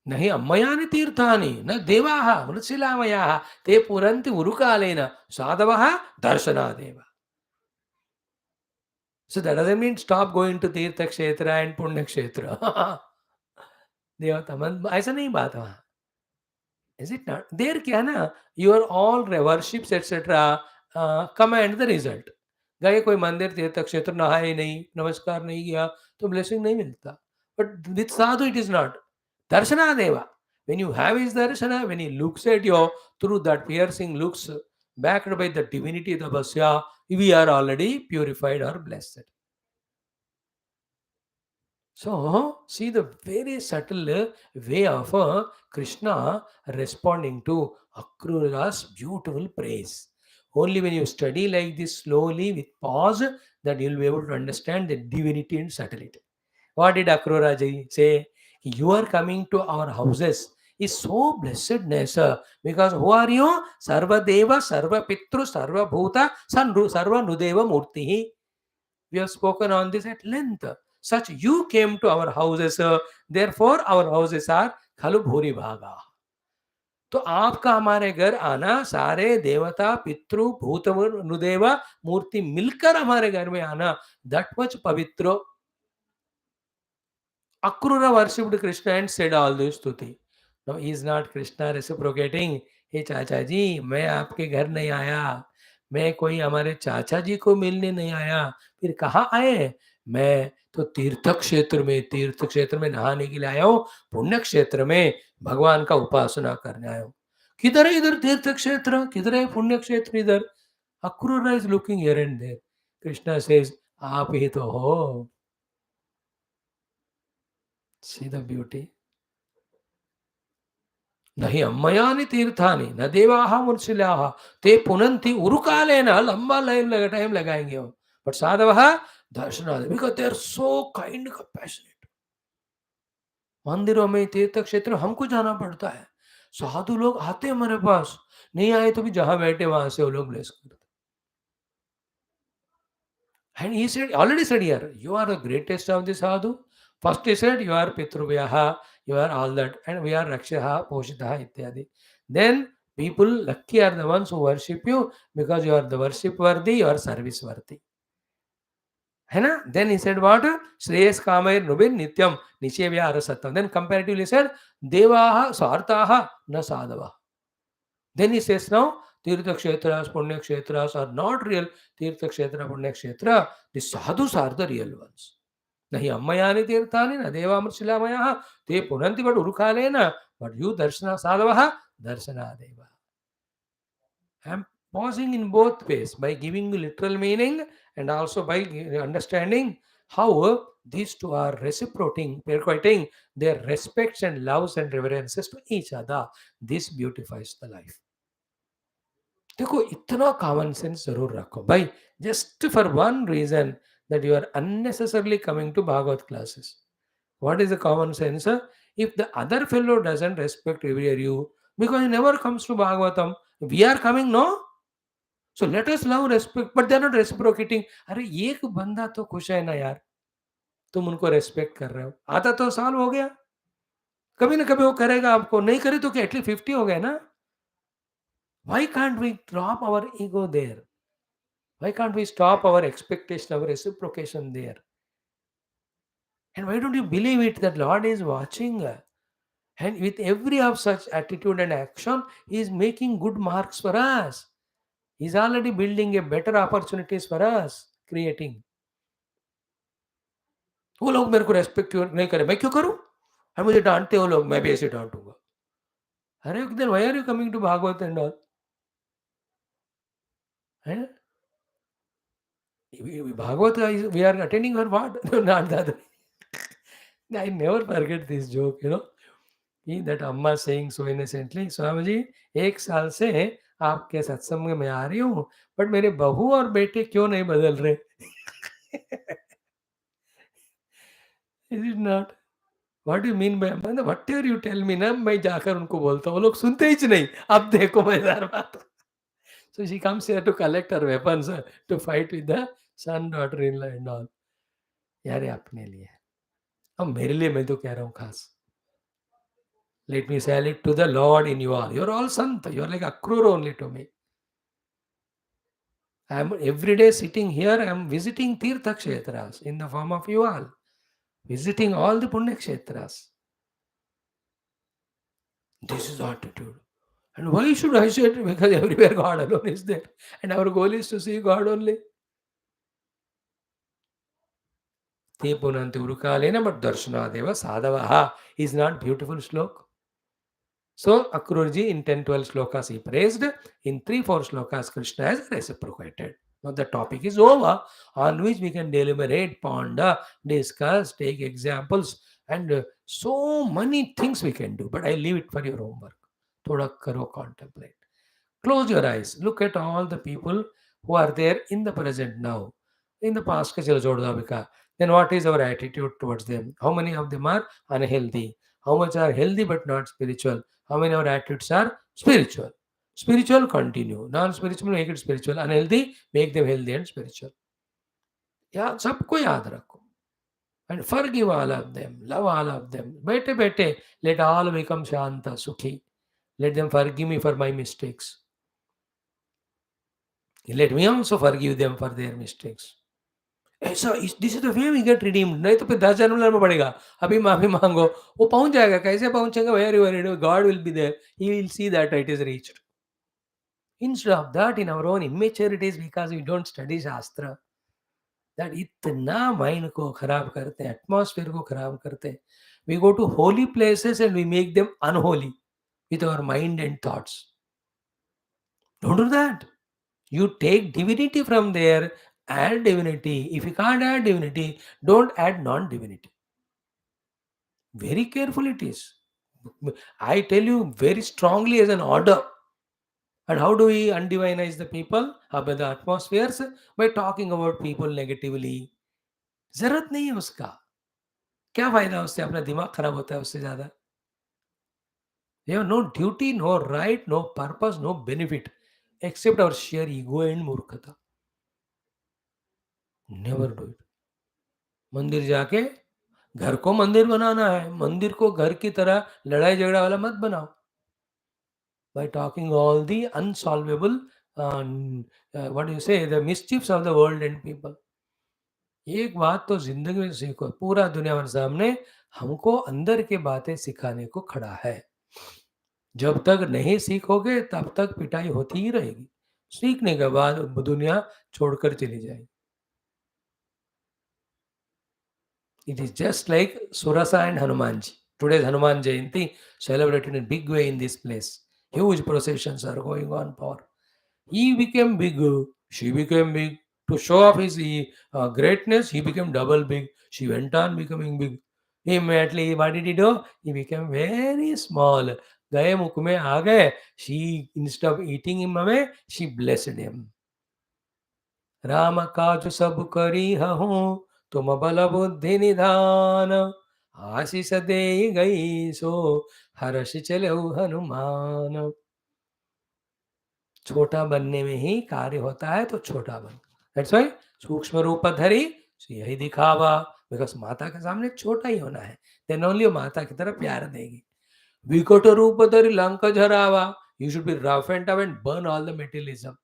नहीं अम्मयानि तीर्थानि न देवाः मृत्सिलामयाः ते पुरन्ति उरुकालेन साधवः दर्शनादेव. So that doesn't mean stop going to तीर्थ क्षेत्र and पुण्य क्षेत्र. देवता ऐसा नहीं बात वहाँ. Is it not? There क्या ना, your all worships etc. Command the result. गए कोई मंदिर तीर्थ क्षेत्र नहाए नहीं नमस्कार नहीं किया तो ब्लेसिंग नहीं मिलता. But with sadhu it is not. Darshana deva. When you have his darshana, when he looks at you through that piercing looks backed by the divinity of the Vasya, we are already purified or blessed. So, see the very subtle way of Krishna responding to AKRURA's beautiful praise. Only when you study like this slowly with pause, that you will be able to understand the divinity and subtlety. What did AKRURA ji say? You are coming to our houses is so blessedness because who are you? Sarva Deva, Sarva Pitru, Sarva Bhuta, Sarva Nudeva Murti. We have spoken on this at length. Such you came to our houses, therefore our houses are Khalu Bhuri Bhaga. तो आपका हमारे घर आना, सारे देवता पितृ भूत नुदेवा मूर्ति मिलकर हमारे घर में आना, that much पवित्र. Akrura worshipped Krishna and said all this stuti. Now he is not Krishna reciprocating. हे चाचा जी मैं आपके घर नहीं आया, मैं कोई हमारे चाचा जी को मिलने नहीं आया, फिर कहाँ आए? मैं तो तीर्थ क्षेत्र में नहाने के लिए आया हूँ, पुण्य क्षेत्र में भगवान का उपासना करने आया हूँ. किधर है इधर तीर्थ क्षेत्र, किधर है पुण्य क्षेत्र इधर? Akrura is looking here and there. Krishna says आप ही तो हो. See the beauty. नहीं अम्मयानि तीर्थानि न देवाः मुर्शिलाः ते पुनन्ति उरुकालेन. लंबा लाइन लगा टाइम लगाएंगे हम. बट साधवः दर्शनादि because they are so kind compassionate. मंदिरों में तीर्थ क्षेत्र हमको जाना पड़ता है. साधु लोग आते हैं हमारे पास, नहीं आए तो भी जहां बैठे वहां से वो लोग ब्लेस करते. And he said, already said here, you are the greatest of the sadhu. First he said, you are Pitruvyaha, you are all that, and we are Rakshaha, Poshitaha, Ityadi. Then people, lucky are the ones who worship you because you are the worship worthy, you are service worthy. है ना? Then he said what? Shreyas Kamair Nubin Nityam Nishevya Arasatam. Then comparatively said, Devaha Sartaha Na Sadhava. Then he says now, Tirtha Kshetras, Punya Kshetras are not real Tirtha Kshetra, Punya Kshetra. The sadhus are the real ones. Nahi ammayani tirthani na devamrshilamayaha te punanti but urukalena but you darshana sadhavaha darshana deva. I am pausing in both ways by giving you literal meaning and also by understanding how these two are reciprocating their respects and loves and reverences to each other. This beautifies the life. देखो इतना common sense जरूर रखो भाई. Just for one reason that you are unnecessarily coming to Bhagwat classes. What is the common sense? If the other fellow doesn't respect you because he never comes to Bhagavatam, we are coming, no? So let us love respect, but they are not reciprocating. अरे एक बंदा तो खुश है ना यार. तुम उनको रेस्पेक्ट कर रहे हो। आधा तो साल हो गया, कभी ना कभी वो करेगा आपको, नहीं करे तो क्या एटलीस्ट 50 हो गए ना। Why can't we drop our ego there? Why can't we stop our expectation, our reciprocation there? And why don't you believe it that Lord is watching? And with every of such attitude and action, He is making good marks for us. He's already building a better opportunities for us, creating. वो लोग मेरे को respect नहीं करे, मैं क्यों करूं? और मुझे डांटते वो लोग, मैं भी ऐसे डांटूंगा। अरे then why are you coming to Bhagwat and all? है Bhagwat we are attending or what? Not that. I never forget this joke, that अम्मा saying so innocently, Swami ji 1 साल से आपके सत्संग में आ रही हूँ, बट मेरे बहू और बेटे क्यों नहीं बदल रहे? Is it not? What you mean by, मतलब whatever you tell me ना, मैं जाकर उनको बोलता हूँ, वो लोग सुनते ही नहीं। अब देखो मजेदार बात। So she comes here to collect her weapons to fight with the son daughter in law and all. यार ये अपने लिए, अब मेरे लिए मैं तो कह रहा हूँ खास। Let me say it to the Lord in you all. You're all Sant. You're like AKRURA only to me. I'm every day sitting here, I'm visiting Tirtha Kshetras in the form of you all. Visiting all the Punya Kshetras. This is attitude. And why should I say it? Because everywhere God alone is there. And our goal is to see God only. Te punanti urukalena but darshanadeva sadhavaha is not beautiful slok. So, Akrurji in 10-12 slokas he praised, in 3-4 slokas Krishna has reciprocated. Now the topic is over, on which we can deliberate, ponder, discuss, take examples, and so many things we can do. But I leave it for your homework. Thoda karo, contemplate. Close your eyes. Look at all the people who are there in the present now. In the past, then what is our attitude towards them? How many of them are unhealthy? How much are healthy but not spiritual? How many of our attitudes are spiritual? Spiritual, continue. Non-spiritual, make it spiritual. Unhealthy, make them healthy and spiritual. Yeah, सबको याद रखो. And forgive all of them. Love all of them. Bete, let all become Shanta, Sukhi. Let them forgive me for my mistakes. Let me also forgive them for their mistakes. ऐसा this is the way we get redeemed. नहीं तो फिर 10 जन्म में पड़ेगा, अभी माफी मांगो, वो पहुंच जाएगा। कैसे पहुंचेगा? Where you are, god will be there, he will see that it is reached. Instead of that in our own immaturities, because we don't study shastra, that इतना माइंड को खराब करते हैं, एटमॉस्फेयर को खराब करते हैं। We go to holy places and we make them unholy with our mind and thoughts. Don't do that. You take divinity from there, add divinity. If you can't add divinity, don't add non-divinity. Very careful it is. I tell you very strongly as an order. And how do we undivinize the people about the atmospheres? By talking about people negatively. जरूरत नहीं है उसका, क्या फायदा उससे? अपना दिमाग खराब होता है उससे ज्यादा। You have no duty, no right, no purpose, no benefit except our sheer ego and murkhata. Never do it. मंदिर जाके घर को मंदिर बनाना है, मंदिर को घर की तरह लड़ाई झगड़ा वाला मत बनाओ। By talking all the unsolvable what you say the mischiefs of the world and people. एक बात तो जिंदगी में सीखो, पूरा दुनिया भर सामने हमको अंदर की बातें सिखाने को खड़ा है। जब तक नहीं सीखोगे तब तक पिटाई होती ही रहेगी। सीखने के बाद दुनिया छोड़कर चली जाएगी। It is just like Surasa and Hanumanji. Today's Hanuman Jayanti celebrated in a big way in this place. Huge processions are going on for. He became big, she became big. To show off his greatness, he became double big. She went on becoming big. Immediately, what did he do? He became very small. गए मुख में आ गए. She, instead of eating him away, she blessed him. Ram काज सब करी हूँ, तुम बल बुद्धि निधान, आशीष दे गई सो हर्ष चले हनुमान। छोटा बनने में ही कार्य होता है, तो छोटा बन। दैट्स व्हाई सूक्ष्म रूप धरी यही दिखावा, बिकॉज माता के सामने छोटा ही होना है, देन ओनली माता की तरफ प्यार देगी. विकट रूप धरि लंक झरावा, you should be rough and tough and burn all the materialism.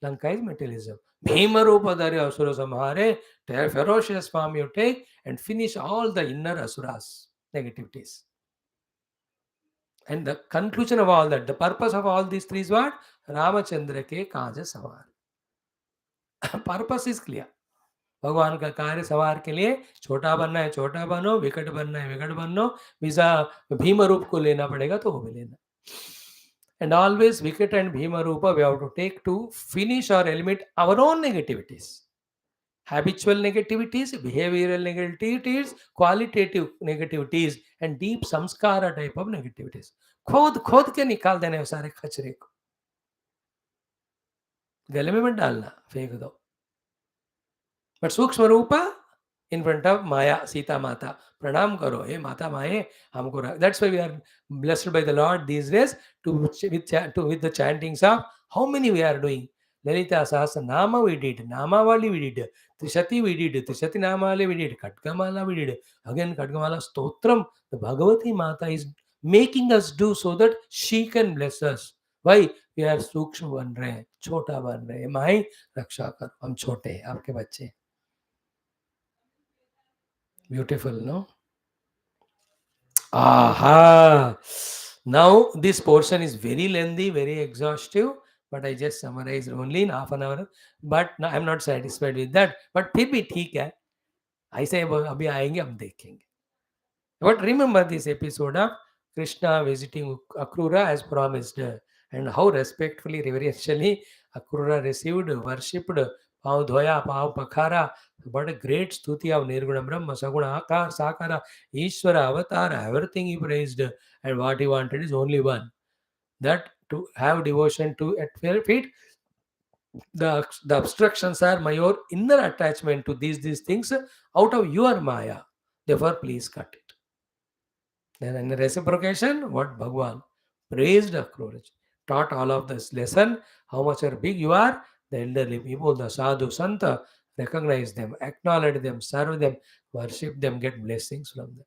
Lanka is materialism. भीम रूप धरि असुर संहारे, ferocious form you take and finish all the inner asuras, negativities. And the conclusion of all that, the purpose of all these three is what? Ramachandra ke kaaj samar. Purpose is clear. भगवान का कार्य सवार के लिए छोटा बनना है छोटा बनो, विकट बनना है विकट बनो, विजा भीम रूप को लेना पड़ेगा तो वो भी लेना. And always wicked and bhima rupa we have to take to finish or eliminate our own negativities. Habitual negativities, behavioral negativities, qualitative negativities and deep samskara type of negativities. खोद खोद के निकाल देने हैं सारे कचरे को, गले में मत डालना, फेंक दो. बट सूक्ष्म रूपा in front of Maya, Sita Mata. Pranam karo, hey Mata Maye, humko. That's why we are blessed by the Lord these days with the chantings of how many we are doing. Lalita Sahasra Nama we did, Namavali we did, Trishati we did, Trishati Namale we did, Katkamala we did. Again Katkamala Stotram, the Bhagavati Mata is making us do so that she can bless us. Why? We are सूक्ष्म बन रहे हैं, छोटा बन रहे हैं. माई रक्षा करो, हम छोटे हैं, आपके बच्चे. Beautiful, no? Aha! Now this portion is very lengthy, very exhaustive, but I just summarized only in half an hour. But no, I'm not satisfied with that. But फिर भी ठीक है. ऐसे अभी आएंगे, हम देखेंगे. But remember this episode of Krishna visiting Akrura as promised, and how respectfully, reverentially Akrura received, worshipped, Pav Dhoya, Pav Pakhara. What a great stuti of Nirguna Brahma, Saguna Akar, Sakara, Ishvara, Avatar, everything he praised, and what he wanted is only one, that to have devotion to at their feet. The obstructions are my own inner attachment to these things out of your Maya. Therefore, please cut it. Then in the reciprocation, what Bhagwan praised Akrura, taught all of this lesson, how much are big you are, the elderly people, the sadhu, santa, recognize them, acknowledge them, serve them, worship them, get blessings from them.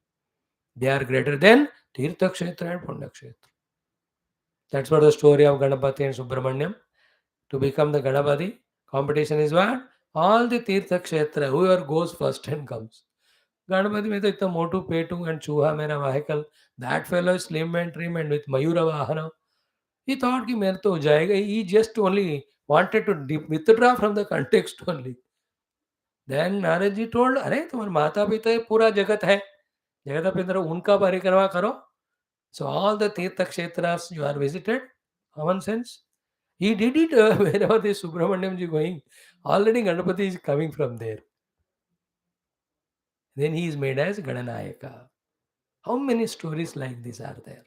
They are greater than Tirtha Kshetra and Punya Kshetra. That's what the story of Ganapati and Subramanyam. To become the Ganapati, competition is what? All the Tirtha Kshetra, whoever goes first and comes. Ganpati में तो इतना मोटू पेटू and चूहा मेरा vehicle, that fellow is slim and trim and with मयूर वाहन. He thought कि मेरे तो हो जाएगा. He just only wanted to withdraw from the context only. Then Narada ji told, अरे तुम्हारे माता पिता है, पूरा जगत है, जगत पे अंदर उनका परिक्रमा करो. सो ऑल द तीर्थ क्षेत्रास you are visited, common sense. He did it wherever the Subramanyam ji going. Already Ganapati is coming from there. Then he is made as Gananayaka. How many stories like this are there?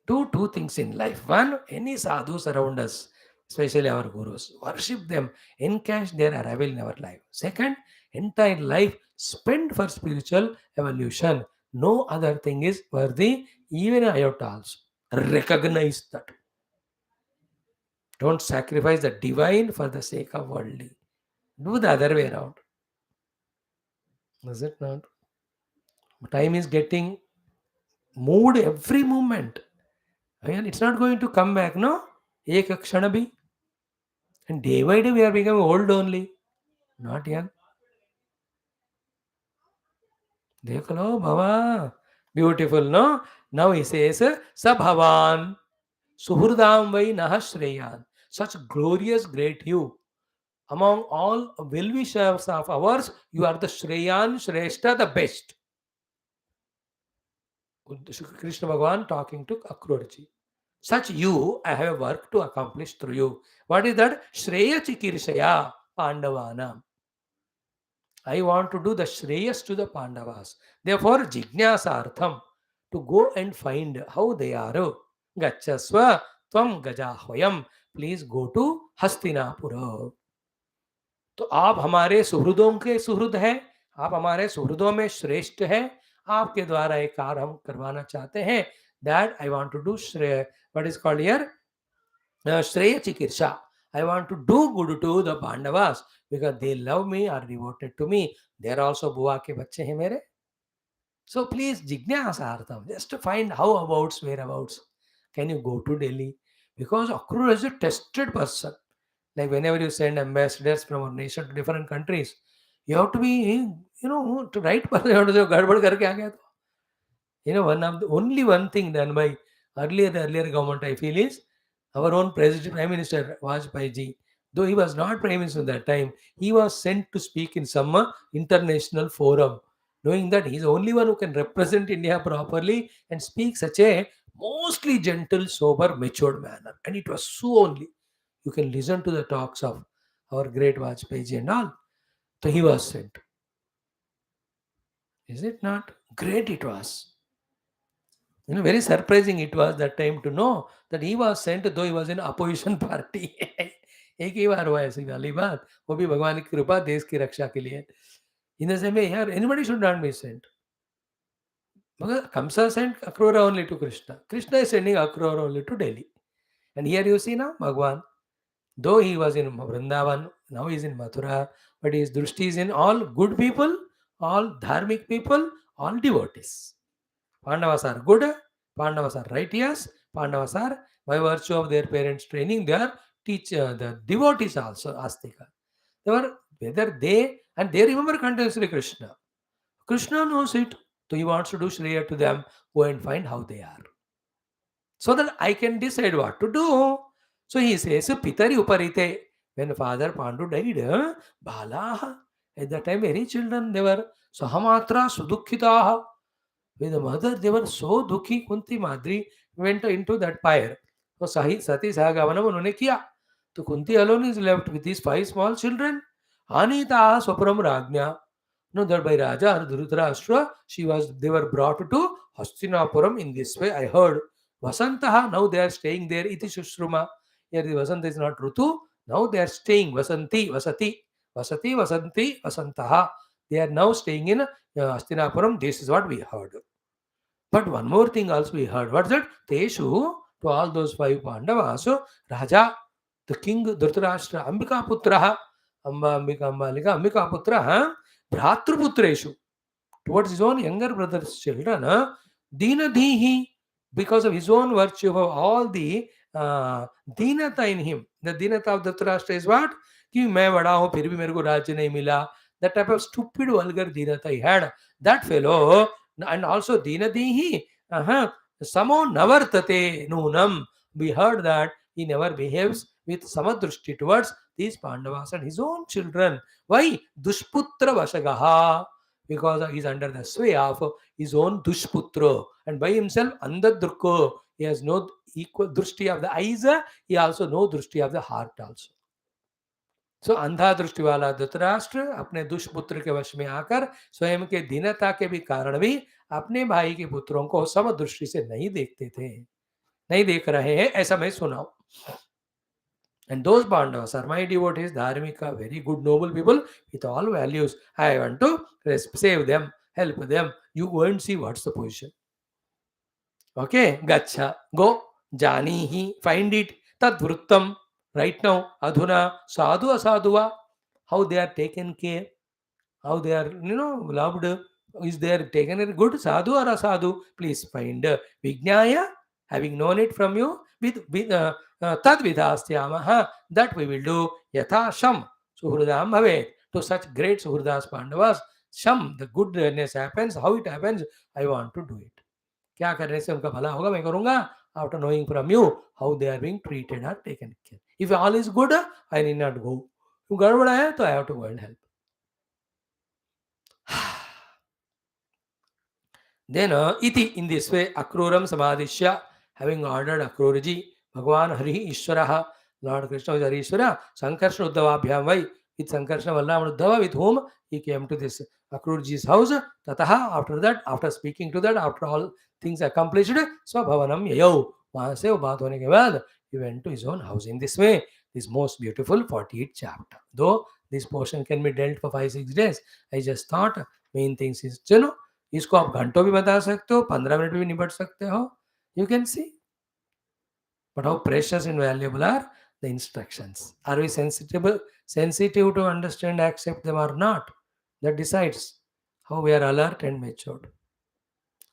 Do two things in life. One, any sadhus around us, especially our gurus, worship them, encash their arrival in our life. Second, entire life spent for spiritual evolution. No other thing is worthy, even iota also. Recognize that. Don't sacrifice the divine for the sake of worldly. Do the other way around. Is it not? Time is getting moved every moment. And it's not going to come back, no? Ek kshana bhi. And day by day we are becoming old only, not young. Dekh lo, Bhava. Beautiful, no? Now he says, Sabhavan, Suhurdam vai Nahashreyan. Such glorious, great you. Among all well-wishers of ours, you are the Shreyan, Shrestha, the best. Krishna Bhagavan talking to Akruraji. Such you, I have work to accomplish through you. What is that? Shreya Chikirshaya Pandavanam. I want to do the Shreyas to the Pandavas. Therefore, Jignasartham, to go and find how they are. Gachasva Tvam Gajahvayam. Please go to Hastinapura. तो आप हमारे सुहृदों के सुहृद हैं, आप हमारे सुहृदों में श्रेष्ठ हैं. आपके द्वारा एक कार्य हम करवाना चाहते हैं. That I want to do Shreya. What is called here? Shreya Chikirsa. I want to do good to the Pandavas because they love me, are devoted to me. They are also बुआ के बच्चे हैं मेरे. So please jignasartham, just to find how abouts, whereabouts. Can you go to Delhi? Because AKRURA is a tested person. Like whenever you send ambassadors from our nation to different countries, you have to be, to right person. You have to say, "Gadbad karke aa gaya." One of the only one thing done by the earlier government, I feel, is our own President, Prime Minister Vajpayee ji. Though he was not Prime Minister at that time, he was sent to speak in some international forum, knowing that he's the only one who can represent India properly and speak such a mostly gentle, sober, matured manner. And it was so only. You can listen to the talks of our great Vajpayee ji and all. So he was sent. Is it not? Great it was. Very surprising it was that time to know that he was sent though he was in opposition party. एक ही बार हुआ ऐसी वाली बात, वो भी भगवान की कृपा देश की रक्षा के लिए. In the same way, here anybody should not be sent. Kamsa sent Akrura only to Krishna. Krishna is sending Akrura only to Delhi. And here you see now, Bhagwan, though he was in Vrindavan, now he is in Mathura, but his drushti is in all good people, all dharmic people, all devotees. Pandavas are good, Pandavas are righteous, Pandavas are, by virtue of their parents' training, they are the devotees also, Astika. They were, whether they, and they remember continuously Krishna. Krishna knows it, so he wants to do Shreya to them, go and find how they are. So that I can decide what to do. So he says, Pitari Uparite. When Father Pandu died, Balaha, at that time, very children, they were Sahamatra Sudukhitaha. With the mother, they were so dukhi. Kunti Madri went into that pyre. So Sati Sahagavanam unhone kiya. So Kunti alone is left with these 5 small children. Anita Swapram Ragnya. No, that by Raja Dhritarashtra, they were brought to Hastinapuram in this way. I heard Vasantaha, now they are staying there. Iti Shushruma. Here the Vasanta is not Rutu. Now they are staying Vasanti, Vasanti, Vasantaha. They are now staying in Hastinapuram. This is what we heard. But one more thing also we heard. What's that? Teshu, to all those 5 Pandavas, so Raja, the king Dhritarashtra, Ambika Putraha, Ambika Putraha, Bhratruputreshu, towards his own younger brother's children, Dinadhihi, because of his own virtue of all the Dinata in him. The Dinata of Dhritarashtra is what? कि मैं बड़ा हूं फिर भी मेरे को राज्य नहीं मिला. That type of stupid vulgar Dinata he had. That fellow, and also Dinadihi, Samo Navartate Nunam. We heard that he never behaves with samadrushti towards these Pandavas and his own children. Why? Dushputra Vasagaha. Because he is under the sway of his own Dushputra. And by himself, Andadruko. He has no equal drushti of the eyes. He also no drushti of the heart also. सो अंधा दृष्टि वाला धृतराष्ट्र अपने दुष्पुत्र के वश में आकर स्वयं के दीनता के भी कारण भी अपने भाई के पुत्रों को समदृष्टि से नहीं देखते थे, नहीं देख रहे हैं, ऐसा मैं सुनाऊं. And those Pandavas are my devotees, Dharmika, very good, noble people with all values. I want to save them, help them. You go and see what's the position. Okay, Gacha, go, Janihi, find it, Tad Vruttam. Right now, Adhuna, Sadhu Asadhuva, how they are taken care, how they are, loved. Is they are taken a good sadhu or asadhu? Please find Vijnaya, having known it from you, with Tad Vidhastyamaha, that we will do Yatha Sham, Suhridam Bhave, to such great Suhridas Pandavas. Sham, the goodness happens, how it happens, I want to do it. क्या करने से उनका भला होगा मैं करूंगा, after knowing from you how they are being treated or taken care. If all is good, I need not go. If गड़बड़ है तो I have to go and help. Then iti, in this way, Akruram Samadhishya, having ordered Akruraji, Bhagavan Hari Ishwaraha, Lord Krishna is Hari Ishwara, Sankarsana Uddhavabhyam vai, with Sankarsana Vallabha Uddhava, with whom he came to this Akruraji's house. Tataha, after that, after speaking to that, after all things accomplished, Swabhavanam Yayau, वहां से वो बात होने के बाद he went to his own house. In this way, this most beautiful 48th chapter. Though this portion can be dealt for 5-6 days, I just thought main things is, इसको आप घंटों भी बता सकते हो, 15 मिनट भी निपट सकते हो. You can see. But how precious and valuable are the instructions. Are we sensitive to understand, accept them or not? That decides how we are alert and matured.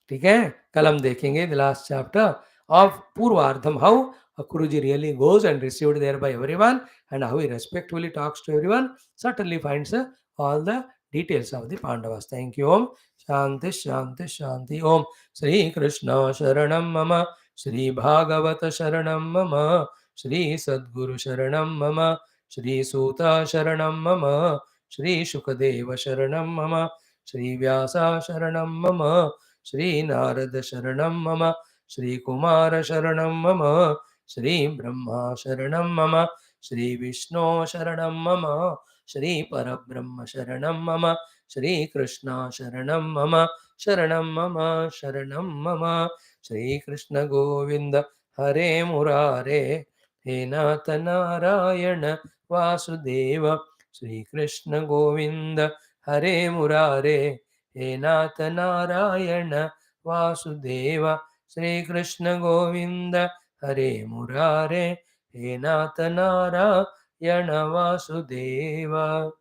ठीक है, कल हम देखेंगे द लास्ट चैप्टर ऑफ पूर्वार्धम, how Akuruji really goes and received there by everyone, and how he respectfully talks to everyone. Certainly finds all the details of the Pandavas. Thank you. Om Shanti Shanti Shanti. Om Sri Krishna Sharanam Mama, Sri Bhagavata Sharanam Mama, Sri Sadguru Sharanam Mama, Sri Suta Sharanam Mama, Sri Shukadeva Sharanam Mama, Sri Vyasa Sharanam Mama, Shri Narad शरणं मम, श्री कुमार शरणं मम, श्री ब्रह्मा शरणं मम, श्री विष्णु शरणं मम, श्री परब्रह्म शरणं मम, श्री कृष्ण शरणं मम, शरणं मम, शरणं मम, श्री कृष्ण गोविंद हरे मुरारे, हे नाथ नारायण वासुदेव, श्री कृष्ण गोविंद हरे मुरारे, हे नाथ नारायण वासुदेव, श्री कृष्ण गोविंद हरे मुरारे, हे नाथ नारायण वासुदेव,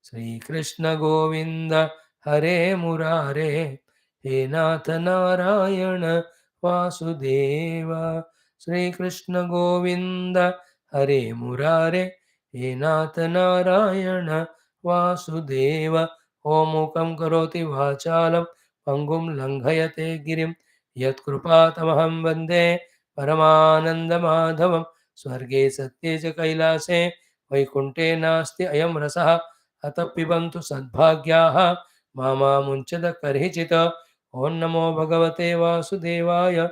श्री कृष्ण गोविंद हरे मुरारे, हे नाथ नारायण वासुदेव, श्री कृष्ण गोविंद हरे मुरारे, हे नाथ नारायण वासुदेव. ओम मूकं करोति वाचालं पंगुं लंघयते गिरिं यत्कृपातमहं वन्दे परमानन्दमाधवं. स्वर्गे सत्ये च कैलासे वैकुण्ठे नास्ति अयं रसः, अतः पिबन्तु सद्भाग्याः मा मुञ्चत कर्हिचित्. ॐ नमो भगवते वासुदेवाय.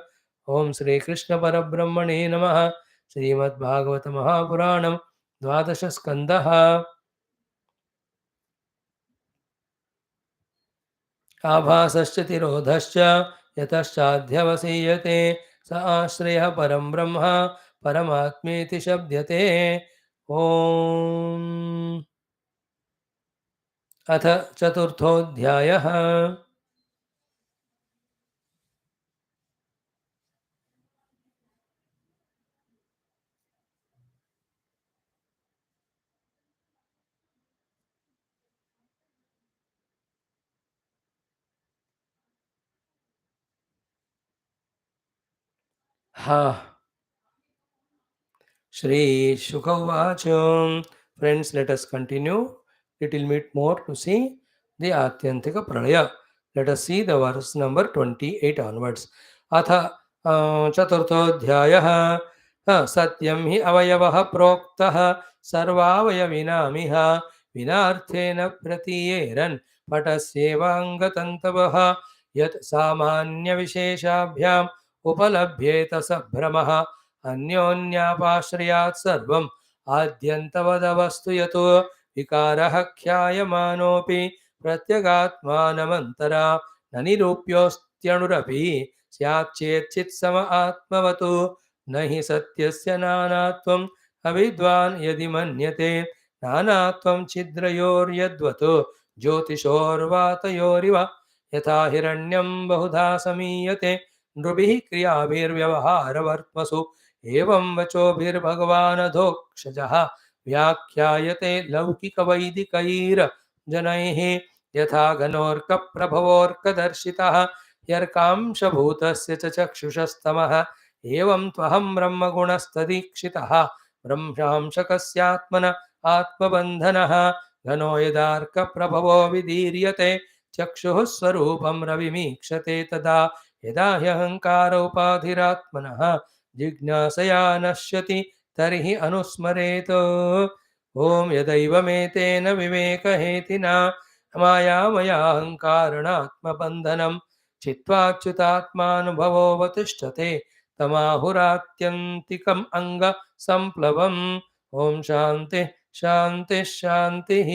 ॐ श्रीकृष्णपरब्रह्मणे नमः. श्रीमद्भागवत महापुराणं द्वादश स्कन्धः. आभासश्च तिरोधश्च यतश्चाध्यवसीयते, स आश्रयः परं ब्रह्म परमात्मेति शब्दते. ॐ अथ चतुर्थोऽध्यायः. हा Shri Shuka Uvacha. Friends, let us continue little bit more to see the Atyantika Pralaya. Let us see the verse number 28 onwards. Atha Chaturthodhyayah. Satyam hi avayavah proktah sarvavayavinaamiha vinarthena pratiyeran patasyevangatantavah yat samanya visheshabhyam upalabhyeta sabhramaha अन्योन्यापाश्रयात् सर्वम् आद्यन्तवदवस्तु यतो विकारः ख्यायमानोऽपि प्रत्यगात्मानमन्तरा न निरूप्योऽस्त्यणुरपि स्याच्चेच्चित् सम आत्मवतु. न हि सत्यस्य नानात्वम् अविद्वान् यदि मन्यते, नानात्वं छिद्रयोर्यद्वत् ज्योतिषोर्वातयोरिव. यथा हिरण्यं बहुधा समीयते नृभिः क्रियाभिर्व्यवहारवर्त्मसु, एवं वचोभिर्भगवानधोक्षजः व्याख्यायते लौकिकवैदिकैर्जनैः. यथा घनोर्कप्रभवोर्कदर्शितः ह्यर्कांशभूतस्य च चक्षुषस्तमः, एवं त्वहं ब्रह्मगुणस्तदीक्षितः ब्रह्मांशकस्यात्मन आत्मबन्धनः. घनो यदार्कप्रभवो विदीर्यते चक्षुः स्वरूपं रविमीक्षते तदा, यदा ह्यहङ्कार उपाधिरात्मनः जिज्ञासया नश्यति तर्हि अनुस्मरेत्. ॐ यदैवमेतेन विवेकहेतिना मायामयाहङ्कारणात्मबन्धनं चित्वाच्युतात्मानुभवोऽवतिष्ठते तमाहुरात्यन्तिकम् अङ्गसम्प्लवम्. ॐ शान्तिः शान्तिः शान्तिः.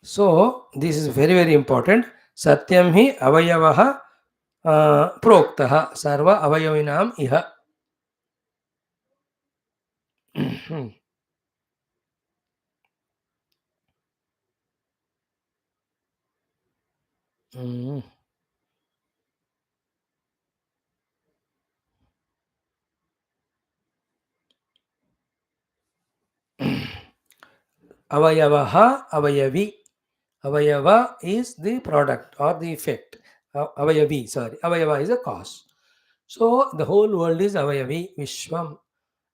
So this is very very important. Satyam hi avayavaha प्रोक्तः सर्व अवयविनाम इह. Avayavaha avayavi. Avayava is the product or the effect. Avayavi, sorry. Avayava is a cause. So the whole world is avayavi, Vishwam.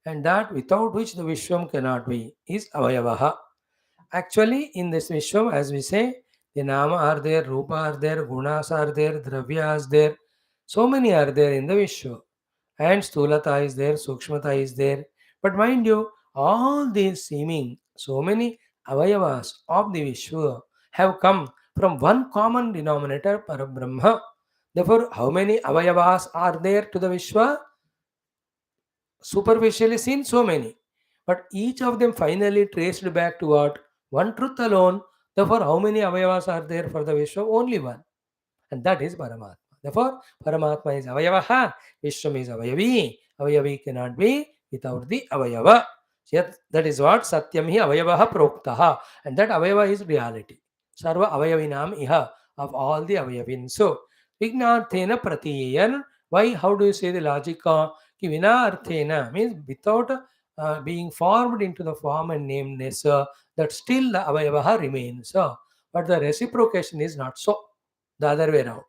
And that without which the Vishwam cannot be is avayavaha. Actually, in this Vishwam, as we say, the Nama are there, Rupa are there, Gunas are there, Dravya is there. So many are there in the Vishwa. And Stulata is there, Sukshmata is there. But mind you, all these seeming so many avayavas of the Vishwa have come from one common denominator, Parabrahma. Therefore, how many avayavas are there to the Vishwa? Superficially seen, so many. But each of them finally traced back to what? One truth alone. Therefore, how many avayavas are there for the Vishwa? Only one. And that is Paramatma. Therefore, Paramatma is Avayavaha, Vishwam is Avayavi. Avayavi cannot be without the Avayava. Yet, that is what Satyam hi Avayavaha Proktaha. And that Avayava is reality. Sarva Avayavinam Iha, of all the Avayavin. So, Vignarthena Pratiyan. Why? How do you say the logic? Ki Vinarthena means without being formed into the form and nameness, that still the Avayavaha remains. But the reciprocation is not so. The other way around.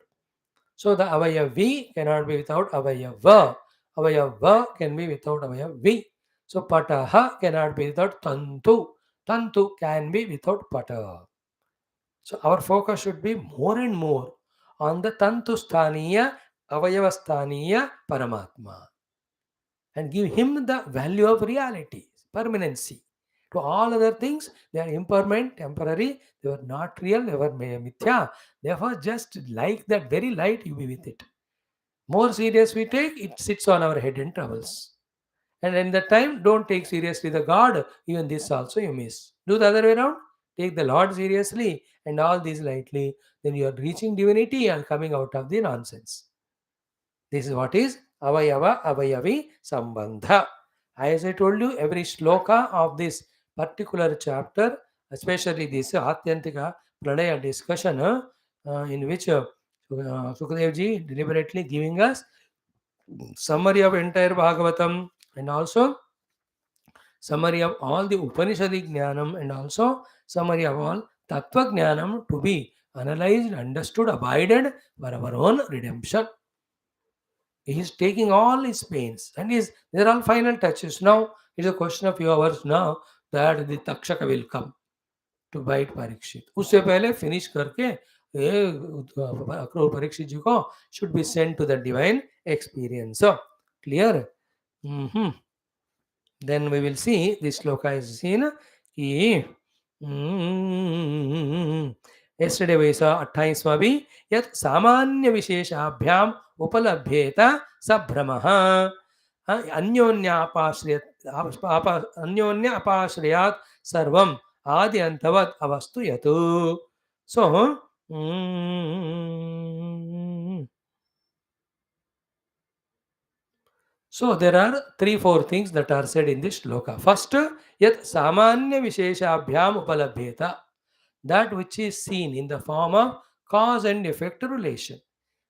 So the avayavi cannot be without avayava. Avayava can be without avayavi. So pataha cannot be without tantu. Tantu can be without pata. So our focus should be more and more on the tantu sthaniya, avayavasthaniya paramatma, and give him the value of reality, permanency. To all other things, they are impermanent, temporary, they were not real, they were mithya. Therefore, just like that very light, you be with it. More serious we take, it sits on our head and troubles. And in that time, don't take seriously the God, even this also you miss. Do the other way around. Take the Lord seriously and all these lightly, then you are reaching divinity and coming out of the nonsense. This is what is Avayava Avayavi Sambandha. As I told you, every shloka of this particular chapter, especially this Atyantika Pranaya discussion, in which Sukadev ji deliberately giving us summary of entire Bhagavatam and also summary of all the Upanishadic Jnanam and also summary of all Tattva Jnanam to be analyzed, understood, abided for our own redemption. He is taking all his pains and they're all final touches. Now it's a question of few hours now that the Takshaka will come to bite Parikshit. उससे पहले finish करके अक्रूर परीक्षित जी को should be sent to the divine experience. So clear? Mhm. Then we will see this shloka is seen. कि yesterday we saw 28वां भी यत् सामान्य विशेषाभ्याम उपलभ्येत सभ्रमः अन्योन्यापाश्रय अन्योन्य अपाश्रयात् सर्वम आदि अंतवत् अवस्तु यत्. So so there are 3-4 things that are said in this shloka. First, yat samanya visheshabhyam upalabhyeta, that which is seen in the form of cause and effect relation.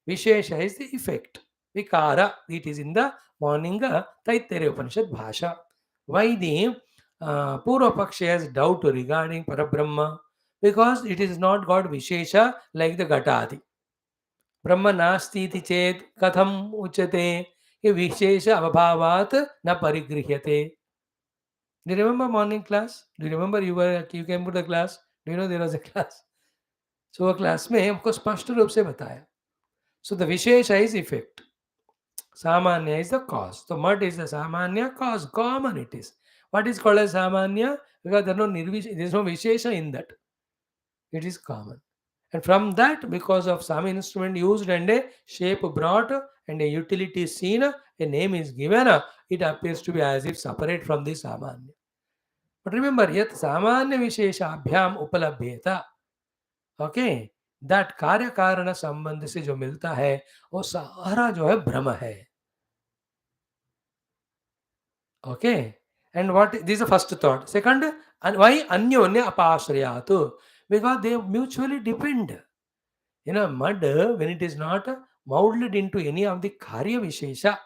Vishesha is the effect. Vikara, it is in the morning Taittiriya Upanishad Bhasha. Why the Purva Paksha has doubt regarding Parabrahma? Because it is not got Vishesha like the Gatadi. Brahma nasti iti chet katham uchate. विशेष अभावात न परिगृह्यते. Do you remember morning class? Do you remember you came to the class? Do you know there was a class? So class में हमको स्पष्ट रूप से बताया. So the Vishesha is effect. Samanya is the cause. So mud is the Samanya cause. Common it is. What is called as Samanya? Because there is no Vishesha in that. It is common. And from that, because of some instrument used and a shape brought and a utility seen, a name is given, it appears to be as if separate from the Samanya. But remember, yet Samanya Vishesha Abhyam Upalabhyeta. Okay? That कार्य कारण संबंध से जो मिलता है वो सारा जो है भ्रम है. Okay. And what this is the first thought. Second, why अन्योन्य अपाश्रयात? Because they mutually depend. In a mud, when it is not molded into any of the karya vishesha,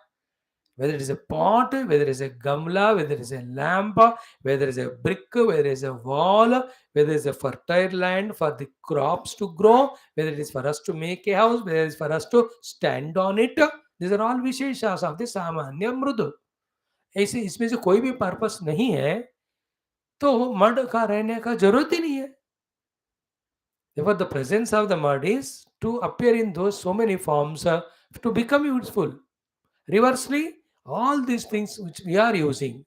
whether it is a pot, whether it is a gamla, whether it is a lamp, whether it is a brick, whether it is a wall, whether it is a fertile land for the crops to grow, whether it is for us to make a house, whether it is for us to stand on it, these are all visheshas of the samanya mrudu. ऐसे इसमें से कोई भी purpose नहीं है तो mud का रहने का जरूरत ही नहीं है. Therefore, the presence of the mud is to appear in those so many forms to become useful. Reversely, all these things which we are using,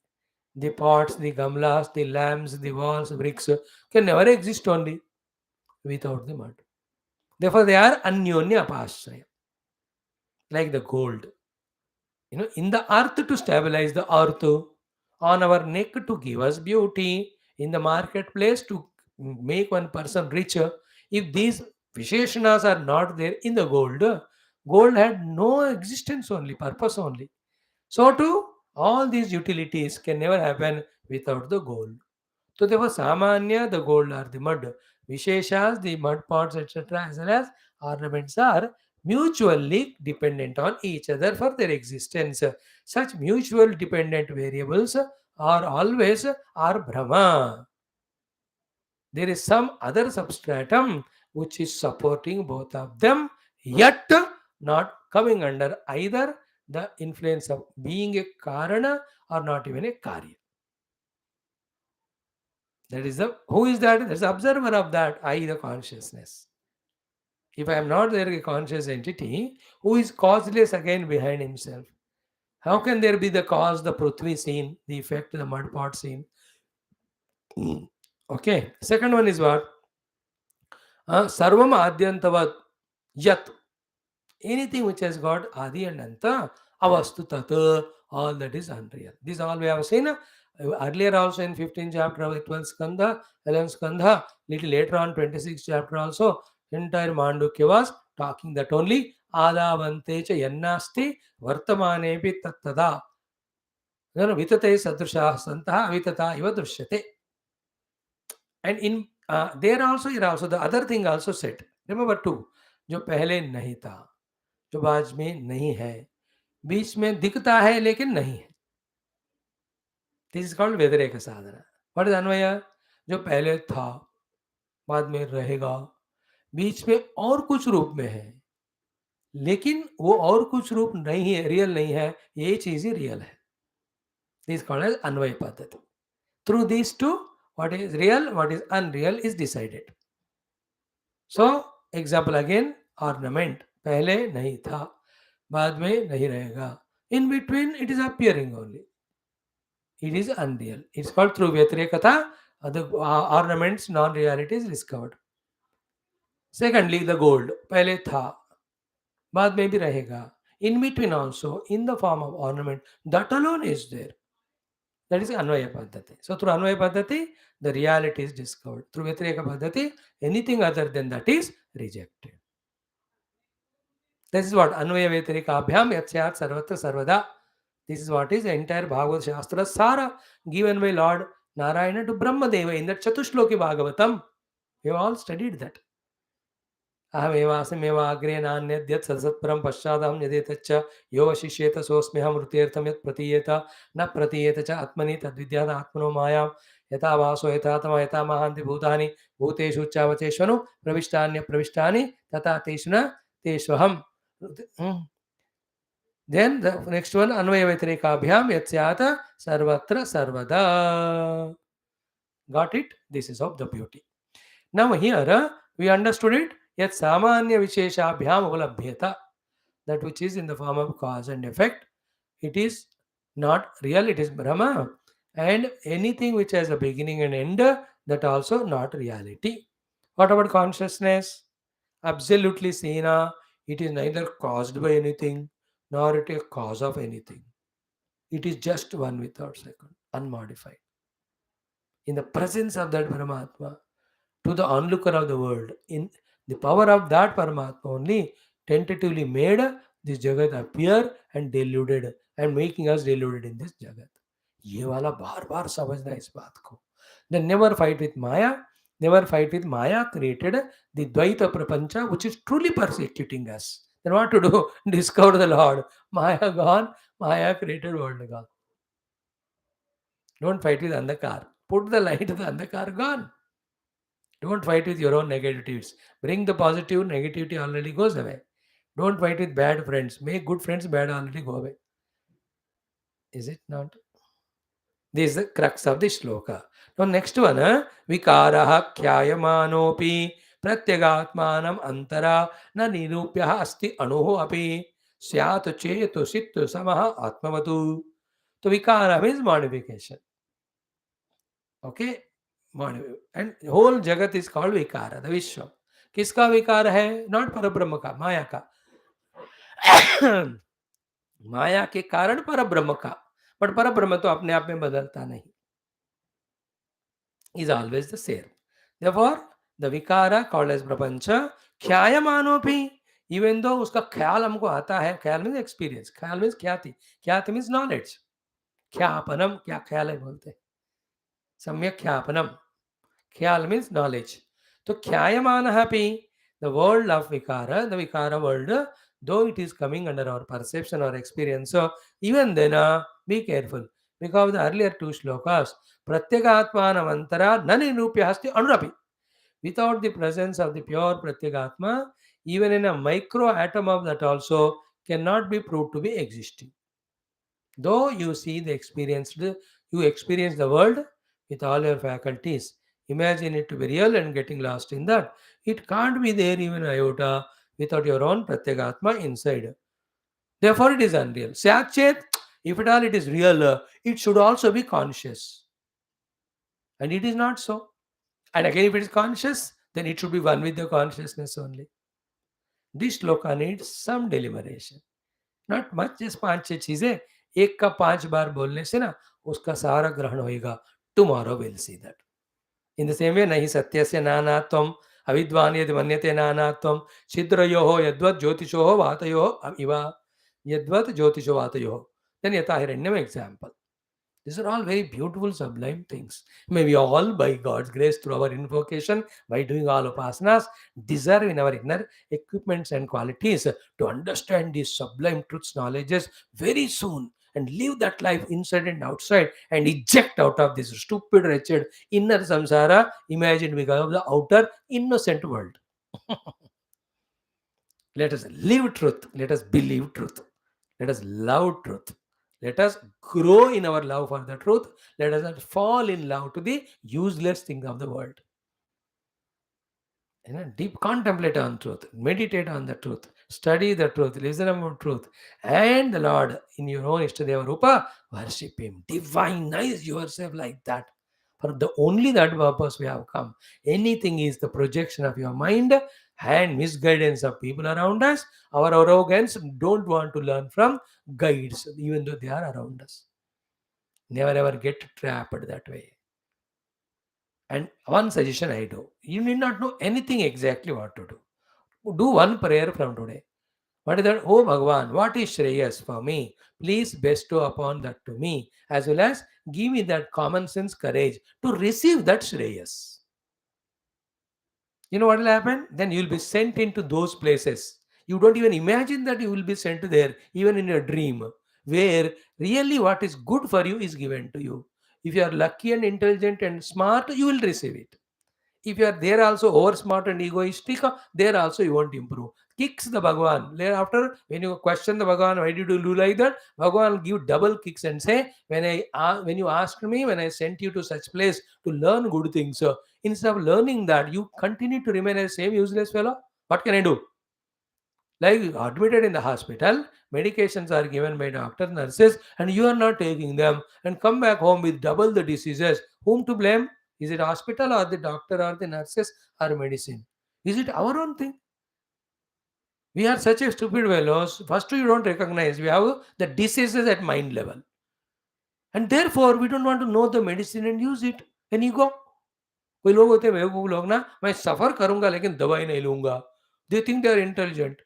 the pots, the gamlas, the lamps, the walls, bricks, can never exist only without the mud. Therefore, they are anyonya apashraya, like the gold. In the earth to stabilize the earth, on our neck to give us beauty, in the marketplace to make one person richer. If these Visheshanas are not there in the gold, gold had no existence only, purpose only. So too, all these utilities can never happen without the gold. So therefore, Samanya, the gold or the mud, Visheshas, the mud pots, etc., as well as ornaments are mutually dependent on each other for their existence. Such mutual dependent variables are always are Brahma. There is some other substratum which is supporting both of them, yet not coming under either the influence of being a Karana or not even a Karya. That is who is that? That is the observer of that, I, the consciousness. If I am not there, a conscious entity, who is causeless again behind himself? How can there be the cause, the Prithvi scene, the effect, the mud pot scene? Okay. Second one is what? Sarvam Adyantavat Yat. Anything which has got Adi and Anta, Avastu Tat, all that is unreal. This all we have seen earlier also in 15th chapter of the 12th Skandha, 11th Skandha, little later on 26th chapter also, entire Mandukya was talking that only Adavante cha yannasti vartamanepi tattada. Vitate sadrusha santah avitata iva drishyate. And in there also, here also, the other thing also said. Remember two, जो पहले नहीं था, जो बाद में नहीं है, बीच में दिखता है लेकिन नहीं है. दिस इज कॉल्ड व्यतिरेक साधना. व्हाट इज अन्वय? जो पहले था, बाद में रहेगा, बीच में और कुछ रूप में है, लेकिन वो और कुछ रूप नहीं है, रियल नहीं है, ये चीज ही रियल है. दिस कॉल्ड एज अन्वय पद्धति. Through this to what is real, what is unreal is decided. So example again, ornament पहले नहीं था, बाद में नहीं रहेगा, in between it is appearing only, it is unreal. It's called through vyatirekata, the ornaments non-reality is discovered. Secondly, the gold पहले था, बाद में भी रहेगा, in between also in the form of ornament, that alone is there. That is Anvaya Paddhati. So through Anvaya Paddhati, the reality is discovered. Through Vyatireka Paddhati, anything other than that is rejected. This is what Anvaya Vyatireka Abhyam Yatyat Sarvatra Sarvada. This is what is the entire Bhagavad Shastra Sara given by Lord Narayana to Brahmadeva in that Chatushloki Bhagavatam. We have all studied that. अहमेवासमेवाग्रे नान्यद्यत् सत्सत्परं पश्चादहं यदेतच्च यो वशिष्येत सोऽस्म्यहं ऋतेऽर्थं यत् प्रतीयेत न प्रतीयेत च आत्मनि तद्विद्यात् आत्मनो मायां यथा वासो यथा तमः यथा महान्ति भूतानि भूतेषु चावचेष्वनु प्रविष्टान्यप्रविष्टानि तथा तेषु न तेष्वहम्. Then the next one, Anvaya Vyatirikabhyam Yatsyata Sarvatra Sarvada. Got it? This is of the beauty. Now here we understood it. Yat Samanya Visheshabhyam Uvalabhyata. That which is in the form of cause and effect. It is not real, it is Brahma. And anything which has a beginning and end, that also not reality. What about consciousness? Absolutely Sena. It is neither caused by anything nor it is a cause of anything. It is just one without second, unmodified. In the presence of that Paramatma, to the onlooker of the world, in the power of that Paramatma only, tentatively made this Jagat appear and deluded and making us deluded in this Jagat. ये वाला बार बार समझना इस बात को. Then never fight with Maya, never fight with Maya created the Dvaita Prapancha which is truly persecuting us. Then what to do? Discover the Lord. Maya gone, Maya created world gone. Don't fight with Andhakar. Put the light to the Andhakar gone. Don't fight with your own negativities. Bring the positive, negativity already goes away. Don't fight with bad friends. Make good friends, bad already go away. Is it not? This is the crux of the shloka. Now, next one, Vikaraha khyayamanopi pratyagatmanam antara na nirupyaha asti anuho api syat chetu sittu samaha atmavatu. So, vikara means modification. Okay? And whole jagat is called vikara, the Vishwa. किसका विकार है? Not पर ब्रह्म का, माया का. माया के कारण पर ब्रह्म का, बट पर ब्रह्म तो अपने आप में बदलता नहीं. Is always the same. Therefore, the vikara called as prapancha, khyayamanopi, even though उसका ख्याल हमको आता है, ख्याल means experience, ख्याल means ख्याति, ख्याति means knowledge. ख्यापनम, क्या ख्याल है बोलते हैं, सम्यक ख्यापनम, ख्याल means knowledge. So khyayamanaha pi, the world of vikara, the vikara world, though it is coming under our perception or experience, so even then be careful. Because the earlier two shlokas, Pratyagatmanamantara naninupya hasti anurapi. Without the presence of the pure Pratyagatma, even in a micro atom of that also cannot be proved to be existing. Though you see the experienced, you experience the world with all your faculties. Imagine it to be real and getting lost in that. It can't be there even iota without your own Pratyagatma inside. Therefore, it is unreal. Syachet, if at all it is real, it should also be conscious. And it is not so. And again, if it is conscious, then it should be one with the consciousness only. This shloka needs some deliberation. Not much, just 5-6 चीजें एक का 5 बार बोलने से ना उसका सारा ग्रहण होएगा. Tomorrow we'll see that. In the same way, nahi satyasya nanatvam avidvan yad manyate nanatvam छिद्रयोः यद्वत् ज्योतिषोः वातयोः इव यद्वत् ज्योतिषो वातयोः. Then yata hiranyam example. These are all very beautiful, sublime things. May we all, by God's grace, through our invocation, by doing all upasanas, deserve in our inner equipments and qualities to understand these sublime truths, knowledges very soon and live that life inside and outside and eject out of this stupid, wretched inner samsara imagined because of the outer innocent world. Let us live truth. Let us believe truth. Let us love truth. Let us grow in our love for the truth. Let us not fall in love to the useless things of the world. Deep contemplate on truth, meditate on the truth, study the truth, listen about truth, and the Lord in your own Ishtadeva Rupa, worship Him. Divinize yourself like that. For the only that purpose we have come. Anything is the projection of your mind and misguidance of people around us. Our arrogance don't want to learn from guides, even though they are around us. Never ever get trapped that way. And one suggestion I do, you need not know anything exactly what to do. Do one prayer from today. What is that? Oh Bhagavan, what is Shreyas for me? Please bestow upon that to me, as well as give me that common sense courage to receive that Shreyas. You know what will happen? Then you will be sent into those places. You don't even imagine that you will be sent there, even in your dream, where really what is good for you is given to you. If you are lucky and intelligent and smart, you will receive it. If you are there also over smart and egoistic, there also you won't improve. Kicks the Bhagavan. Thereafter, when you question the Bhagavan, why did you do like that? Bhagavan give double kicks and say, when you asked me, when I sent you to such place to learn good things, instead of learning that, you continue to remain a same useless fellow. What can I do? Like admitted in the hospital, medications are given by doctor, nurses, and you are not taking them, and come back home with double the diseases. Whom to blame? Is it hospital or the doctor or the nurses or medicine? Is it our own thing? We are such a stupid fellows. First, you don't recognize we have the diseases at mind level, and therefore we don't want to know the medicine and use it. An ego. कोई लोग होते हैं बेवकूफ लोग ना, मैं सफर करूंगा लेकिन दवाई नहीं लूंगा. They think they are intelligent.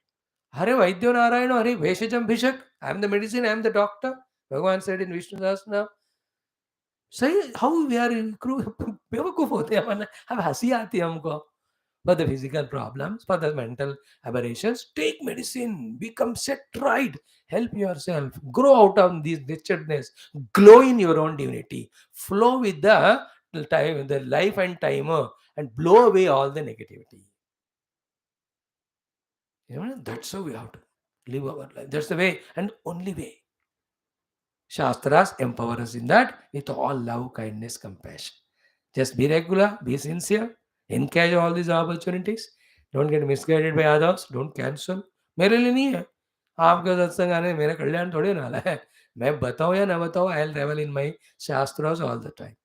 Hare Vaidyo Narayana, Hare Bheshajam Bhishak. I am the medicine, I am the doctor. Bhagavan said in Vishnu Sahasranam. Say how we are बेवकूफ होते हैं मन. अब हंसी आती है हमको. For the physical problems, for the mental aberrations, take medicine, become set right, help yourself, grow out of this wretchedness, glow in your own divinity, flow with the time, the life and timer, and blow away all the negativity. You know, that's how we have to live our life. That's the way and only way. Shastras empower us in that with all love, kindness, compassion. Just be regular, be sincere, encourage all these opportunities. Don't get misguided by others. Don't cancel. मेरे लिए नहीं है. आपका सत्संग आने मेरा कल्याण थोड़ी ना वाला है. मैं बताऊं या ना बताऊं, I'll revel in my shastras all the time.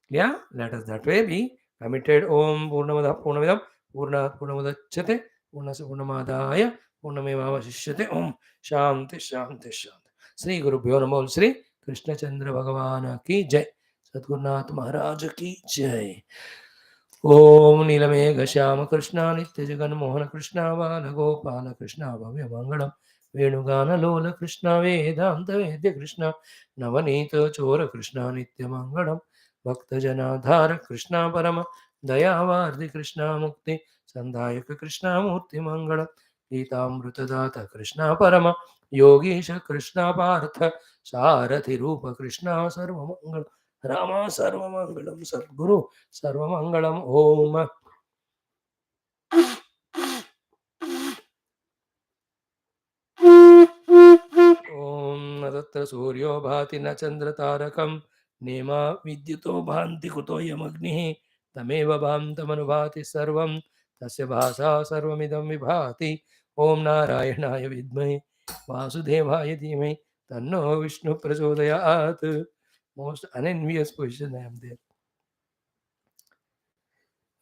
Yeah, let us that way be committed. Om Purnamada Purnamidam Purnamudachyate Purnasa Purnamadaya Purnamevavashishyate. Om Shanti Shanti Shanti. Sri Guru Bhyo Namo. Sri Krishna Chandra Bhagavana ki Jai. Sadgurunath Maharaj ki Jai. Om Nilamegha Shyama Krishna Nitya Jagan Mohan Krishna Bala Gopala Krishna Bhavya Mangalam Venugana Lola Krishna Vedanta Vedya Krishna Navanita Chora Krishna Nitya Mangalam Bhakta Janadhara Krishna Parama Dayavardi Krishna Mukti Sandhayaka Krishna Murti Mangalam Geetamrutadata Krishna Parama Yogisha Krishna Partha Sarathi Rupa Krishna Sarva Mangalam Rama Sarva Mangalam Sadguru Sarvamangalam Om. Om Tatra Suryo Bhati na Chandra Tarakam Nema Vidyuto Bhanti Kuto Yamagnihi Tameva Bhantamanubhati Sarvam Tasya Bhasa Sarvamidam Vibhati. Om Narayanaya Vidmai Vasudevaya Dhimai Tanno Vishnu Prachodayat. Most unenvious position I am there.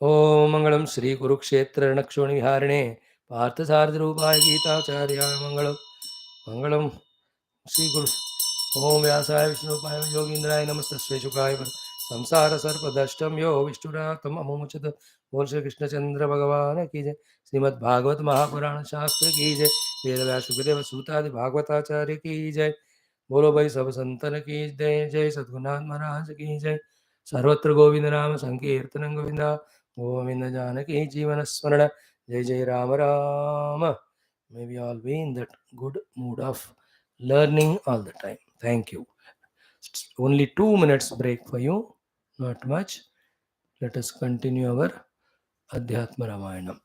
ओम मंगलम श्री कुरुक्षेत्र रणक्षोणि विहारिणे पार्थसारथि रूपाय गीताचार्याय मंगलम. मंगलम श्री गुरु. ओम व्यासाय विष्णुपाय योगींद्राय नमस्तस्मै शुकाय संसार सर्पदष्टम यो विष्णुरातम अमुमुचत. बोल श्री कृष्णचंद्र भगवान की जय. श्रीमद् भागवत महापुराण शास्त्र की जय. वेद व्यास सुखदेव सूतादि भागवताचार्य की जय. बोलो भाई सब संतन की जय. जय सद्गुरुनाथ महाराज की जय. सर्वत्र गोविंद नाम संकीर्तन गोविंदा गोविंद जानकी जीवन स्मरण. जय जय Ram Ram. May we all be in that good mood of learning all the time. Thank you. Only 2 minutes break for you, not much. Let us continue our Adhyatma Ramayanam.